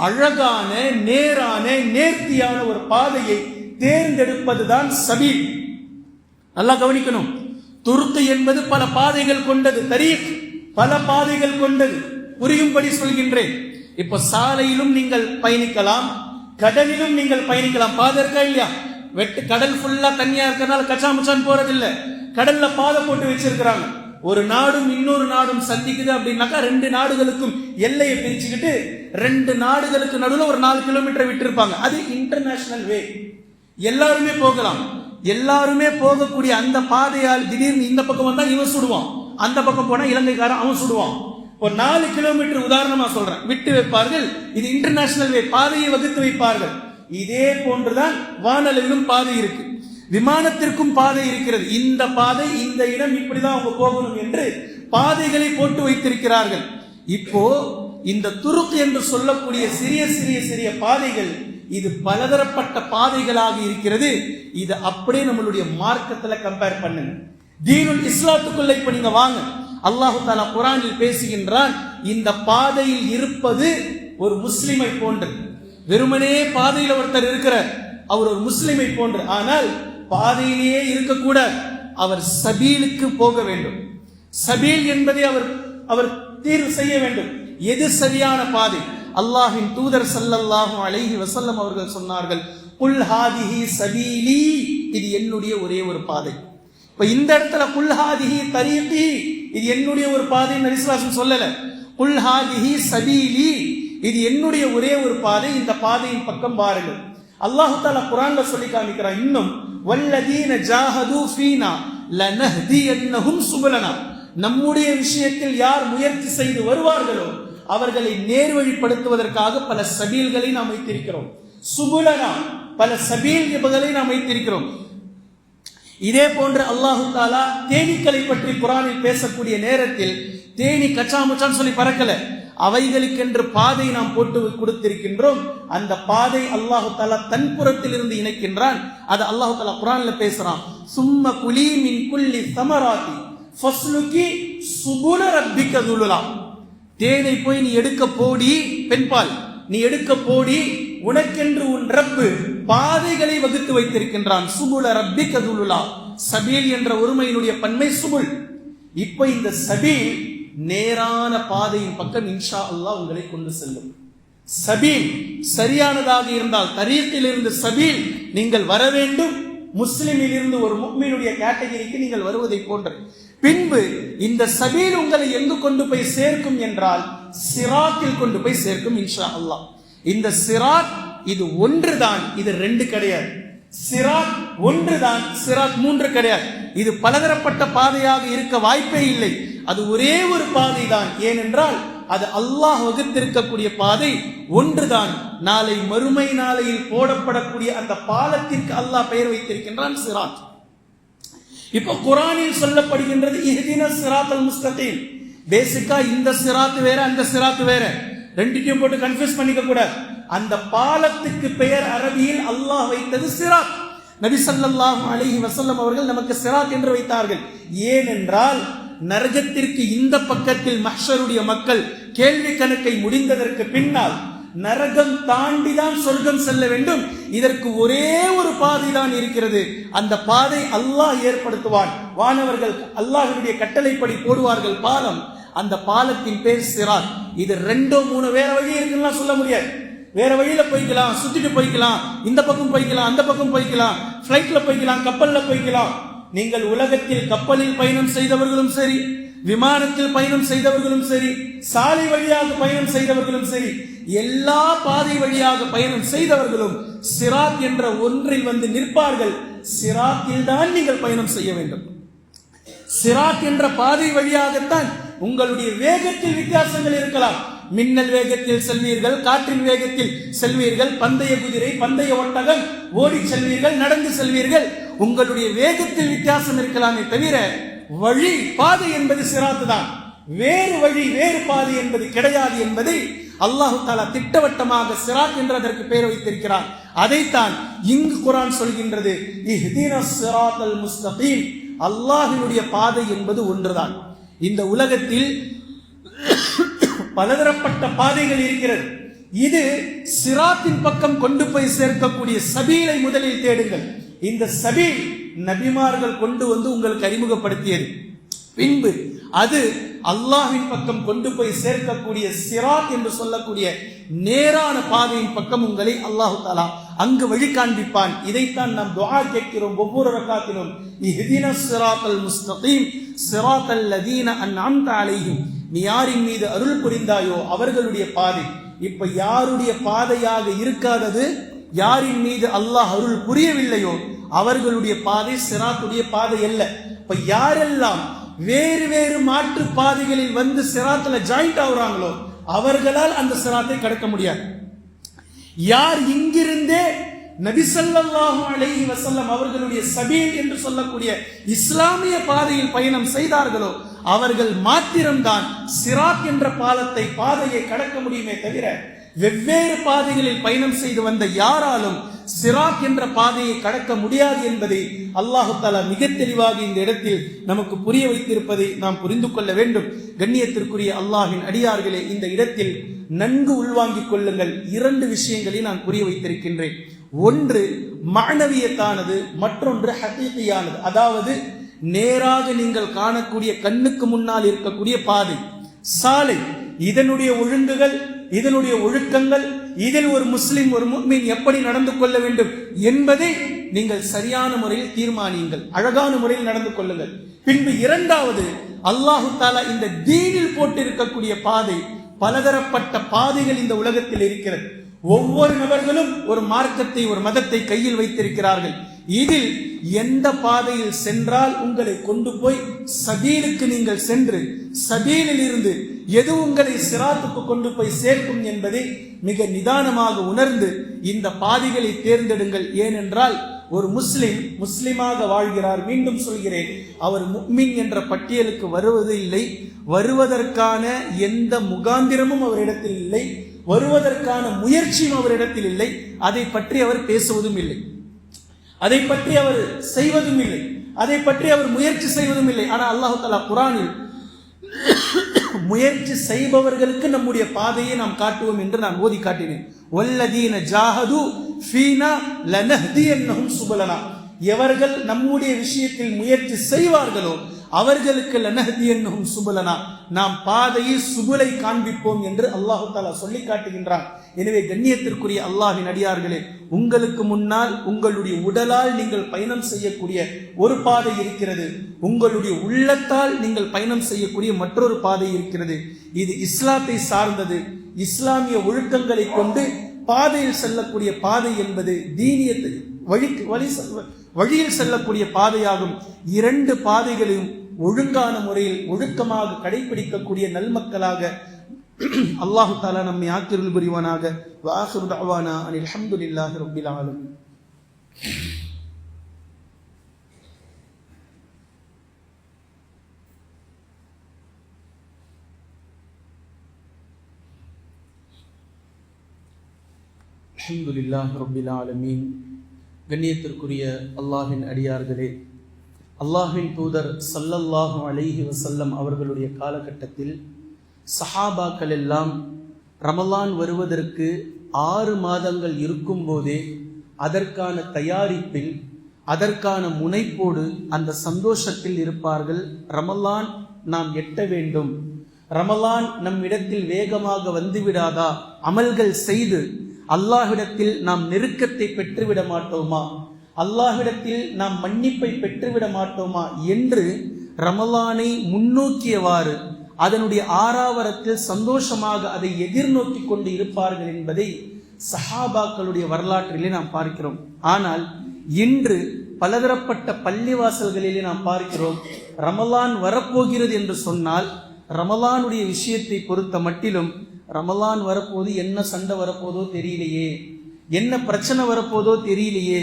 அழகான நேரான நேர்த்தியான ஒரு பாதையை தேர்ந்தெடுப்பதுதான் சபீல். நல்லா கவனிக்கணும். துர்க் என்பது பல பாதைகள் கொண்டது, தரீக் பல பாதைகள் கொண்டது. புரியும்படி சொல்கின்றேன். இப்ப சாலையிலும் நீங்கள் பயணிக்கலாம், கடலிலும் நீங்கள் பயணிக்கலாம். பாதை இருக்கா இல்லையா? கடல் ஃபுல்லா தண்ணியா இருக்கறனால கச்சா முச்சான் போறது இல்ல, கடல்ல பாதை போட்டு வச்சிருக்கிறாங்க. ஒரு நாடும் இன்னொரு நாடும் சந்திக்குது அப்படின்னாக்கா 2 நாடுகளுக்கும் எல்லையை பிரிச்சுக்கிட்டு 2 நாடுகளுக்கு நடுவில் ஒரு 4 கிலோமீட்டர் விட்டிருப்பாங்க. அது இன்டர்நேஷனல் வே, எல்லாருமே போகலாம். எல்லாருமே போகக்கூடிய அந்த பாதையால் திடீர்னு இந்த பக்கம் வந்தா இவன் சுடுவான், அந்த பக்கம் போனா இலங்கைக்காரன் அவன் சுடுவான். ஒரு 4 கிலோமீட்டர் உதாரணமா சொல்றேன் விட்டு வைப்பார்கள். இது இன்டர்நேஷனல் வே, பாதையை வகுத்து வைப்பார்கள். இதே போன்றுதான் வானளவிலும் பாதை இருக்கு, விமானத்திற்கும் பாதை இருக்கிறது. இந்த பாதை இந்த இடம் இப்படிதான் அவங்க போகணும் என்று பாதைகளை போட்டு வைத்திருக்கிறார்கள். இப்போ இந்த துருக் என்று சொல்லக்கூடிய சிறிய சிறிய சிறிய பாதைகள் இது பலதரப்பட்ட பாதைகளாக இருக்கிறது. இது அப்படியே நம்மளுடைய மார்க்கத்துல கம்பேர் பண்ணுங்க. தீனுல் இஸ்லாத்துக்குள்ள இப்ப நீங்க வாங்க. அல்லாஹு தஆலா குர்ஆனில் பேசுகின்றான், இந்த பாதையில் இருப்பது ஒரு முஸ்லிமை போன்று. வெறுமனே பாதையில் ஒருத்தர் இருக்கிறார், அவர் ஒரு முஸ்லிமை போன்று. ஆனால் பாதையிலேயே இருக்கக்கூடாது, அவர் சபீலுக்கு போக வேண்டும். சபீல் என்பதை அவர் தீர்வு செய்ய வேண்டும். எது சரியான பாதை? அல்லாஹ்வின் தூதர் ஸல்லல்லாஹு அலைஹி வஸல்லம் அவர்கள் சொன்னார்கள், குல் ஹாதிஹி சபீலி, இது என்னுடைய ஒரே ஒரு பாதை. இப்ப இந்த இடத்துல குல் ஹாதிஹி தரீகி, இது என்னுடைய ஒரு பாதை நபி ஸல்லல்லாஹு அலைஹி வஸல்லம் சொல்லல. குல் ஹாதிஹி சபீலி, இது என்னுடைய ஒரே ஒரு பாதை, இந்த பாதையின் பக்கம் பாருங்கள். அல்லாஹ் தஆலா குர்ஆன்ல சொல்லி காமிக்கிறான் இன்னும், வல்லதீன ஜாஹது ஃபீனா லனஹ்தியன்னஹும் சுபலனா, நம்முடைய விஷயத்தில் யார் முயற்சி செய்து வருவார்களோ அவர்களை நேர்வழிப்படுத்துவதற்காக பல சபீல்களை நாம் வைத்திருக்கிறோம். சுபுலனா, பல சபீல்களை நாம் வைத்திருக்கிறோம். இதே போன்று அல்லாஹு தஆலா தேனீக்களை பற்றி குர்ஆனில் பேசக்கூடிய நேரத்தில் தேனி கச்சா முச்சான்னு சொல்லி பறக்கல, அவைகளுக்கென்று பாதை நாம் போட்டு கொடுத்திருக்கின்றோம். அந்த பாதை அல்லாஹு தஆலா தன் புறத்தில் இருந்து இணைக்கின்றான். அது அல்லாஹு தஆலா குர்ஆன்ல பேசுறான், சும்ம குலி மின் குல்லி ஸமராத்தி ஃபஸ்லுகி சுபுல ரப்பிக துலுலா. தேனை போய் நீ எடுக்க போடி, பெண்பால் நீ எடுக்க போடி, உனக்கென்று உன் ரப்பு பாதைகளை வகுத்து வைத்திருக்கின்றான். சுபுல ரப்பிக துலுலா, சபீல் என்ற ஒருமையினுடைய பன்மை சுபுல். இப்ப இந்த சபீல் நேரான பாதையின் பக்கம் இன்ஷா அல்லாஹ் உங்களை கொண்டு செல்லும். சபீல் சரியானதாக இருந்தால் தரீக்கில் இருந்து சபீல் நீங்கள் வர வேண்டும். முஸ்லிமில் இருந்து ஒரு முஃமினுடைய கேட்டகரிக்கு நீங்கள் வருவதை போன்று. பின்பு இந்த சபீல் உங்களை எங்கு கொண்டு போய் சேர்க்கும் என்றால் சிராத்தில் கொண்டு போய் சேர்க்கும் இன்ஷா அல்லாஹ். இந்த சிராத் இது ஒன்றுதான், இது 2 கிடையாது. சிராத் ஒன்றுதான், சிராத் 3 கிடையாது. இது பலதரப்பட்ட பாதையாக இருக்க வாய்ப்பே இல்லை. அது ஒரே ஒரு பாதை தான். ஏனென்றால் அது அல்லாஹ் வகுத்திருக்கக்கூடிய பாதை ஒன்றுதான். நாளை மறுமை நாளையில் போடப்படக்கூடிய அந்த பாலத்திற்கு அல்லாஹ் பெயர் வைத்திருக்கின்றான் சிராத். இப்போ குர்ஆனில் சொல்லப்படுகின்றது இஹ்தின சிராத்தல் முஸ்தகீம். பேசிக்கா இந்த சிராத் வேற அந்த சிராத் வேற, ரெண்டுத்தையும் போட்டு கன்ஃபியூஸ் பண்ணிக்க கூடாது. அந்த பாலத்துக்கு பெயர் அரபியில் அல்லாஹ் வைத்தது சிராத். நபி ஸல்லல்லாஹு அலைஹி வஸல்லம் அவர்கள் நமக்கு சிராத் என்று வைத்தார்கள். ஏனென்றால் நரகத்திற்கு இந்த பக்கத்தில் மஹ்ஷருடைய மக்கள் கேள்வி கணக்கை முடிந்ததற்கு பின்னால் நரகம் தாண்டிதான் சொர்க்கம் செல்ல வேண்டும். இதற்கு ஒரே ஒரு பாதை தான் இருக்கிறது. அந்த பாதை அல்லாஹ் ஏற்படுத்துவான். வானவர்கள் அல்லாஹ்வுடைய கட்டளைப்படி போடுவார்கள் பாலம். அந்த பாலத்தின் பேர் சிராத். இது 2-3 வேற வழி இருக்குன்னா சொல்ல முடியாது. வேற வழியில போய்க்கலாம், சுத்திட்டு போய்க்கலாம், இந்த பக்கம் போய்க்கலாம், அந்த பக்கம் போய்க்கலாம், பிளைட்ல போய்க்கலாம், கப்பல்ல போய்க்கலாம். நீங்கள் உலகத்தில் கப்பலில் பயணம் செய்தவர்களும் சரி, விமானத்தில் பயணம் செய்தவர்களும் சரி, சாலை வழியாக பயணம் செய்தவர்களும் சரி, எல்லா பாதை வழியாக பயணம் செய்தவர்களும் சிராத் என்ற ஒன்றில் வந்து நிற்பார்கள். சிராத்தில் தான் நீங்கள் பயணம் செய்ய வேண்டும். சிராத் என்ற பாதை வழியாகத்தான் உங்களுடைய வேகத்தில் வித்தியாசங்கள் இருக்கலாம். மின்னல் வேகத்தில் செல்வீர்கள், காற்றின் வேகத்தில் செல்வீர்கள், பந்தய குதிரை, பந்தய ஒட்டகம் ஓடி செல்வீர்கள், நடந்து செல்வீர்கள். உங்களுடைய வேகத்தில் வித்தியாசம் இருக்கலாமே தவிர வழி பாதை என்பது சிராத்து தான். வேறு வழி வேறு பாதை என்பது கிடையாது என்பதை அல்லாஹு தஆலா திட்டவட்டமாக சிராத் என்று அதற்கு பெயர் வைத்திருக்கிறார். அதைத்தான் இங்கு குர்ஆன் சொல்கின்றது, இஹ்தினஸ் ஸிராத்தல் முஸ்தகீம். அல்லாஹ்வினுடைய பாதை என்பது ஒன்றுதான். இந்த உலகத்தில் பலதரப்பட்ட பாதைகள் இருக்கிறது. இது சிராத்தின் பக்கம் கொண்டு போய் சேர்க்கக்கூடிய சபீலை முதலில் தேடுங்கள். இந்த சபீல் நபிமார்கள் கொண்டு வந்து உங்களுக்கு அறிமுகப்படுத்தியது. பின்பு அது அல்லாஹ்வின் பக்கம் கொண்டு போய் சேர்க்கக்கூடிய சிராத் என்று சொல்லக்கூடிய நேரான பாதையின் பக்கம் உங்களை அல்லாஹு தஆலா அங்கு வழி காண்பிப்பான். இதைத்தான் நாம் துஆ கேட்கிறோம் ஒவ்வொரு ரக்காத்திலும். இஹ்தினஸ் ஸிராத்தல் முஸ்தகீம் ஸிராத்தல் லதீன அன்அம்த அலைஹிம். நீ யாரின் மீது அருள் புரிந்தாயோ அவர்களுடைய பாதை. இப்ப யாருடைய பாதையாக இருக்காதது, யாரின் மீது அல்லாஹ் அருள் புரியவில்லையோ அவர்களுடைய பாதை சிராத்துடைய பாதை அல்ல. இப்ப யாரெல்லாம் வேறு வேறு மாற்று பாதைகளில் வந்து சிராத்துல ஜாயிண்ட் ஆகுறாங்களோ அவர்களால் அந்த சிராத்தை கடக்க முடியாது. யார் இங்கிருந்தே நபி ஸல்லல்லாஹு அலைஹி வஸல்லம் அவர்களுடைய சபீல் என்று சொல்லக்கூடிய இஸ்லாமிய பாதையில் பயணம் செய்தார்களோ அவர்கள் மாத்திரம்தான் சிராத் என்ற பாதையை கடக்க முடியுமே தவிர வெவ்வேறு பாதைகளில் பயணம் செய்து வந்த யாராலும் சிராத் என்ற பாதையை கடக்க முடியாது என்பதை அல்லாஹு தஆலா மிக தெளிவாக இந்த இடத்தில் நமக்கு புரிய வைத்திருப்பதை நாம் புரிந்து கொள்ள வேண்டும். கண்ணியத்திற்குரிய அல்லாஹ்வின் அடியார்களே, இந்த இடத்தில் நன்கு உள்வாங்கிக் கொள்ளுங்கள். 2 விஷயங்களை நான் புரிய வைத்திருக்கின்றேன். ஒன்று மஅனவியத்தானது, மற்றொன்று ஹகீகியானது. அதாவது நேராக நீங்கள் காணக்கூடிய கண்ணுக்கு முன்னால் இருக்கக்கூடிய பாதை, சாலை, இதனுடைய ஒழுங்குகள், இதனுடைய ஒழுக்கங்கள், இதில் ஒரு முஸ்லிம் ஒரு முஃமின் எப்படி நடந்து கொள்ள வேண்டும் என்பதை நீங்கள் சரியான முறையில் தீர்மானியுங்கள், அழகான முறையில் நடந்து கொள்ளுங்கள். பின்பு இரண்டாவது, அல்லாஹு தஆலா இந்த தீனில் போட்டு இருக்கக்கூடிய பாதை, பலதரப்பட்ட பாதைகள் இந்த உலகத்தில் இருக்கிறது. ஒவ்வொரு நபர்களும் ஒரு மார்க்கத்தை, ஒரு மதத்தை கையில் வைத்திருக்கிறார்கள். இதில் எந்த பாதையில் சென்றால் உங்களை கொண்டு போய் சபீலுக்கு நீங்கள் சென்று சபீலில் இருந்து எது உங்களை சிராத்துக்கு கொண்டு போய் சேர்க்கும் என்பதை மிக நிதானமாக உணர்ந்து இந்த பாதைகளை தேர்ந்தெடுங்கள். ஏனென்றால் ஒரு முஸ்லிமாக வாழ்கிறார். மீண்டும் சொல்கிறேன், அவர் முஃமின் என்ற பட்டியலுக்கு வருவது இல்லை. வருவதற்கான எந்த முகாந்திரமும் அவரிடத்தில் இல்லை. வருவதற்கான முயற்சியும் அவரிடத்தில் இல்லை. அதை பற்றி அவர் பேசுவதும் இல்லை, அதை பற்றி அவர் செய்வதும் இல்லை, அதை பற்றி அவர் முயற்சி செய்வதும் இல்லை. ஆனால் அல்லாஹ் தஆலா குர்ஆனில் முயற்சி செய்பவர்களுக்கு நம்முடைய பாதையை நாம் காட்டுவோம் என்று நான் ஓதி காட்டினேன். வல்லதீன ஜாஹது ஃபீனா லனஹ்தியன்னஹும் சுபலனா. எவர்கள் நம்முடைய விஷயத்தில் முயற்சி செய்வார்களோ அவர்களுக்கு லனஹ்தியன்னஹும் சுபலனா, நாம் பாதையை சுபுலை காண்பிப்போம் என்று அல்லாஹ் தஆலா சொல்லி காட்டுகின்றான். எனவே கண்ணியத்திற்குரிய அல்லாஹ்வின் அடியார்களே, உங்களுக்கு முன்னால் உங்களுடைய உடலால் நீங்கள் பயணம் செய்யக்கூடிய ஒரு பாதை இருக்கிறது, உங்களுடைய உள்ளத்தால் நீங்கள் பயணம் செய்யக்கூடிய மற்றொரு பாதை இருக்கிறது. இது இஸ்லாத்தை சார்ந்தது. இஸ்லாமிய ஒழுக்கங்களை கொண்டு பாதையில் செல்லக்கூடிய பாதை என்பது தீனியத்தை வழியில் செல்லக்கூடிய பாதையாகும். 2 பாதைகளையும் ஒழுங்கான முறையில் ஒழுக்கமாக கடைபிடிக்கக்கூடிய நல்மக்களாக அல்லாஹு தஆலா நம்மை ஆக்கிருள் புரிவானாக. வஆகிரு தஅவானா அனில் ஹம்துலில்லாஹி ரப்பில் ஆலமீன். அல்ஹம்துலில்லாஹி ரப்பில் ஆலமீன். கண்ணியத்திற்குரிய அல்லாஹின் அடியார்களே, அல்லாஹின் தூதர் ஸல்லல்லாஹு அலைஹி வஸல்லம் அவர்களுடைய காலகட்டத்தில் சஹாபாக்கள் எல்லாம் ரமலான் வருவதற்கு 6 மாதங்கள் இருக்கும் போதே அதற்கான தயாரிப்பில், அதற்கான முனைப்போடு, அந்த சந்தோஷத்தில் இருப்பார்கள். ரமலான் நாம் எட்ட வேண்டும், ரமலான் நம் இடத்தில் வேகமாக வந்துவிடாதா, அமல்கள் செய்து அல்லாஹ்விடத்தில் நாம் நெருக்கத்தை பெற்றுவிட மாட்டோமா, அல்லாஹ்விடத்தில் நாம் மன்னிப்பை பெற்றுவிட மாட்டோமா என்று ரமலானை முன்னோக்கியவாறு அதனுடைய ஆறாவரத்தில் சந்தோஷமாக அதை எதிர்நோக்கி கொண்டு இருப்பார்கள் என்பதை சஹாபாக்களுடைய வரலாற்றிலே நாம் பார்க்கிறோம். ஆனால் இன்று பலதரப்பட்ட பள்ளிவாசல்களிலே நாம் பார்க்கிறோம், ரமலான் வரப்போகிறது என்று சொன்னால் ரமலானுடைய விஷயத்தை பொறுத்த மட்டிலும் ரமலான் வரப்போது என்ன சண்டை வரப்போதோ தெரியலையே, என்ன பிரச்சனை வரப்போதோ தெரியலையே,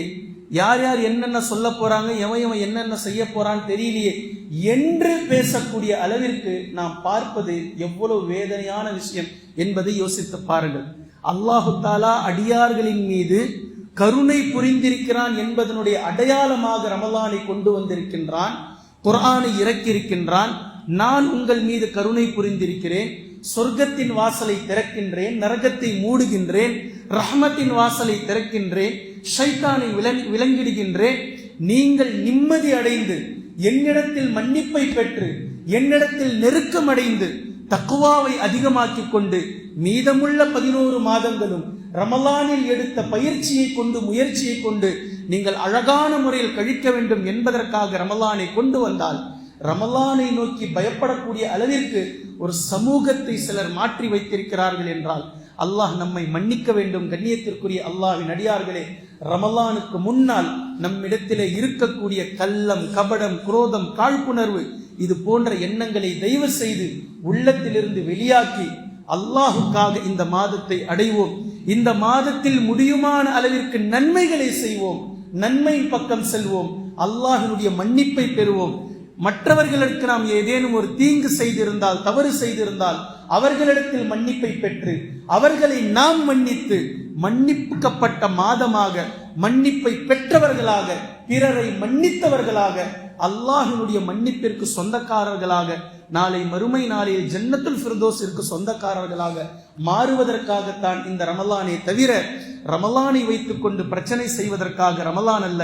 யார் யார் என்னென்ன சொல்ல போறாங்க, எவன் என்னென்ன செய்ய போறான்னு தெரியலையே என்று பேசக்கூடிய அளவிற்கு நாம் பார்ப்பது எவ்வளவு வேதனையான விஷயம் என்பதை யோசித்து பாருங்கள். அல்லாஹு தாலா அடியார்களின் மீது கருணை புரிந்திருக்கிறான் என்பதனுடைய அடையாளமாக ரமலானை கொண்டு வந்திருக்கின்றான், குர்ஆனை இறக்கியிருக்கின்றான். நான் உங்கள் மீது கருணை புரிந்திருக்கிறேன், சொர்க்கத்தின் வாசலை திறக்கின்றேன், நரகத்தை மூடுகின்றேன், ரஹ்மத்தின் வாசலை திறக்கின்றேன், ஷைத்தானை விலங்கிடுகின்றேன். நீங்கள் நிம்மதி அடைந்து என்னிடத்தில் மன்னிப்பை பெற்று என்னிடத்தில் நெருக்கம் அடைந்து தக்வாவை அதிகமாக்கி கொண்டு மீதமுள்ள 11 மாதங்களும் ரமலானில் எடுத்த பயிற்சியை கொண்டு, முயற்சியை கொண்டு நீங்கள் அழகான முறையில் கழிக்க வேண்டும் என்பதற்காக ரமலானை கொண்டு வந்தால், ரமலானை நோக்கி பயப்படக்கூடிய அளவிற்கு ஒரு சமூகத்தை சிலர் மாற்றி வைத்திருக்கிறார்கள் என்றால் அல்லாஹ் நம்மை மன்னிக்க வேண்டும். கண்ணியத்திற்குரிய அல்லாஹ்வின் அடியார்களே, ரமலானுக்கு முன்னால் நம்மிடத்திலே இருக்கக்கூடிய கள்ளம், கபடம், குரோதம், காழ்ப்புணர்வு, இது போன்ற எண்ணங்களை தயவு செய்து உள்ளத்திலிருந்து வெளியாக்கி அல்லாஹுக்காக இந்த மாதத்தை அடைவோம். இந்த மாதத்தில் முடியுமான அளவிற்கு நன்மைகளை செய்வோம், நன்மை பக்கம் செல்வோம், அல்லாஹினுடைய மன்னிப்பை பெறுவோம். மற்றவர்களுக்கு நாம் ஏதேனும் ஒரு தீங்கு செய்திருந்தால், தவறு செய்திருந்தால் அவர்களிடத்தில் மன்னிப்பை பெற்று அவர்களை நாம் மன்னித்து மன்னிப்புக்கப்பட்ட மாதமாக, மன்னிப்பை பெற்றவர்களாக, பிறரை மன்னித்தவர்களாக, அல்லாஹினுடைய மன்னிப்பிற்கு சொந்தக்காரர்களாக, நாளை மறுமை நாளில் ஜன்னத்துல் ஃபிர்தௌஸிற்கு சொந்தக்காரர்களாக மாறுவதற்காகத்தான் இந்த ரமலானை தவிர ரமலானை வைத்துக் கொண்டு பிரச்சனை செய்வதற்காக ரமலான் அல்ல.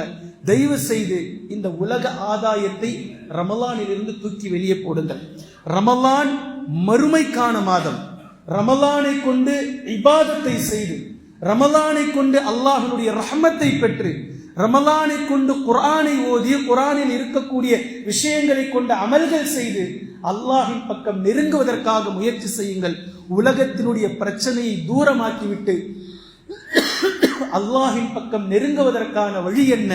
தயவு செய்து இந்த உலக ஆதாயத்தை ரமலானில் இருந்து தூக்கி வெளியே போடுங்கள். ரமலான் மறுமைக்கான மாதம். ரமலானை கொண்டு இபாதத்தை செய்து, ரமலானை கொண்டு அல்லாஹ்வுடைய ரஹ்மத்தை பெற்று, ரமலானை கொண்டு குர்ஆனை ஓதி, குர்ஆனில் இருக்கக்கூடிய விஷயங்களை கொண்டு அமல்கள் செய்து அல்லாஹின் பக்கம் நெருங்குவதற்காக முயற்சி செய்யுங்கள். உலகத்தினுடைய பிரச்சனையை தூரமாக்கிவிட்டு அல்லாஹின் பக்கம் நெருங்குவதற்கான வழி என்ன,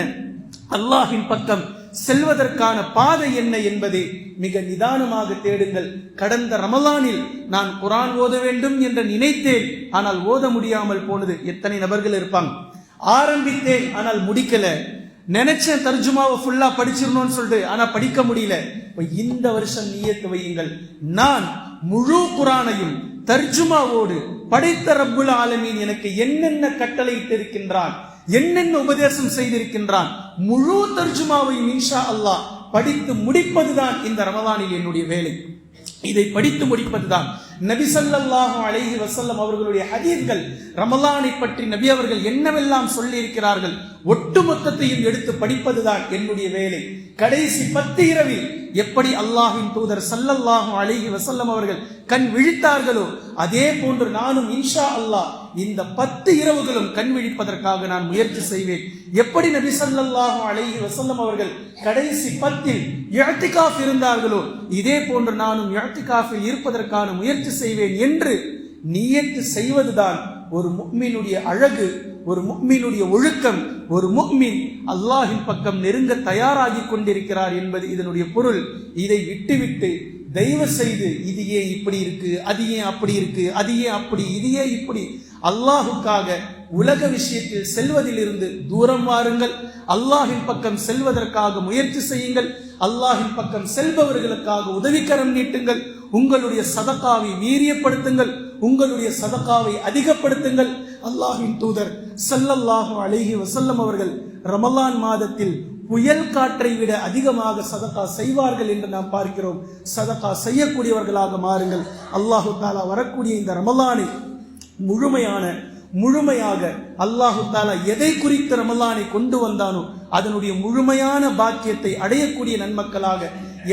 அல்லாஹின் பக்கம் செல்வதற்கான பாதை என்ன என்பதை மிக நிதானமாக தேடுங்கள். கடந்த ரமலானில் நான் குர்ஆன் ஓத வேண்டும் என்று நினைத்தேன், ஆனால் ஓத முடியாமல் போனது. எத்தனை நபர்கள் இருப்பாங்க. ஆரம்பித்தேன் ஆனால் முடிக்கல, நினைச்சேன் தர்ஜுமாவை ஃபுல்லா படிச்சிடணும்னு சொல்லிட்டு, ஆனா படிக்க முடியல. இந்த வருஷம் நியத்து வையுங்கள், நான் முழு குர்ஆனையும் தர்ஜுமாவோடு படைத்த ரப்புல் ஆலமீன் எனக்கு என்னென்ன கட்டளையிட்டு இருக்கின்றான், என்னென்ன உபதேசம் செய்திருக்கின்றான், முழு தர்ஜுமாவையும் இன்ஷா அல்லாஹ் படித்து முடிப்பதுதான் இந்த ரமலானில் என்னுடைய வேலை. இதை படித்து முடிப்பதுதான். நபி ஸல்லல்லாஹு அலைஹி வஸல்லம் அவர்களுடைய ஹதீஸ்கள், ரமலானை பற்றி நபி அவர்கள் என்னவெல்லாம் சொல்லி இருக்கிறார்கள், ஒட்டுமொத்தத்தையும் எடுத்து படிப்பதுதான் என்னுடைய வேலை. கடைசி 10 இரவில் எப்படி அல்லாஹ்வின் தூதர் ஸல்லல்லாஹு அலைஹி வஸல்லம் அவர்கள் கண் விழித்தார்களோ அதே போன்று நானும் இன்ஷா அல்லாஹ் இந்த 10 இரவுகளும் கண் விழிப்பதற்காக நான் முயற்சி செய்வேன். எப்படி நபி ஸல்லல்லாஹு அலைஹி வஸல்லம் அவர்கள் கடைசி 10 இஅ்திகாஃப் இருந்தார்களோ இதே போன்று நானும் இஅ்திகாஃபில் இருப்பதற்கான முயற்சி செய்வேன் என்று நியத்து செய்வதுதான் ஒரு முஃமினுடைய அழகு, ஒரு முஃமினுடைய ஒழுக்கம். ஒரு முஃமின் அல்லாஹ்வின் பக்கம் நெருங்க தயாராகி கொண்டிருக்கிறார் என்பது இதனுடைய பொருள். இதை விட்டுவிட்டு தயவு செய்து இது ஏன் இப்படி இருக்கு, அது ஏன் அப்படி இருக்கு, அது ஏன் அப்படி, இது ஏன் இப்படி, அல்லாஹுக்காக உலக விஷயத்தில் செல்வதிலிருந்து தூரம் வாருங்கள். அல்லாஹின் பக்கம் செல்வதற்காக முயற்சி செய்யுங்கள். அல்லாஹின் பக்கம் செல்பவர்களுக்காக உதவிக்கரம் நீட்டுங்கள். உங்களுடைய சதகாவை வீரியப்படுத்துங்கள், உங்களுடைய சதகாவை அதிகப்படுத்துங்கள். அல்லாஹ்வின் தூதர் ஸல்லல்லாஹு அலைஹி வஸல்லம் அவர்கள் ரமலான் மாதத்தில் புயல் காற்றை விட அதிகமாக சதகா செய்வார்கள் என்று நாம் பார்க்கிறோம். சதகா செய்யக்கூடியவர்களாக மாறுங்கள். அல்லாஹு தாலா வரக்கூடிய இந்த ரமலானை முழுமையாக அல்லாஹு தாலா எதை குறித்து ரமலானை கொண்டு வந்தானோ அதனுடைய முழுமையான பாக்கியத்தை அடையக்கூடிய நன்மக்களாக,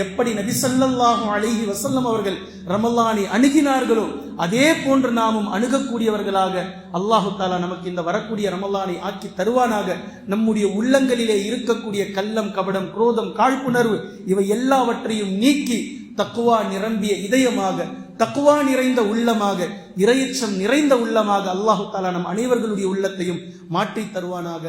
எப்படி நபி ஸல்லல்லாஹு அலைஹி வஸல்லம் அவர்கள் ரமலானை அணுகினார்களோ அதே போன்று நாமும் அணுகக்கூடியவர்களாக அல்லாஹு தாலா நமக்கு இந்த வரக்கூடிய ரமலானை ஆக்கி தருவானாக. நம்முடைய உள்ளங்களிலே இருக்கக்கூடிய கள்ளம், கபடம், குரோதம், காழ்ப்புணர்வு இவை எல்லாவற்றையும் நீக்கி தக்குவா நிரம்பிய இதயமாக, தக்குவா நிறைந்த உள்ளமாக, இறையச்சம் நிறைந்த உள்ளமாக அல்லாஹு தாலா நம் அனைவர்களுடைய உள்ளத்தையும் மாற்றி தருவானாக.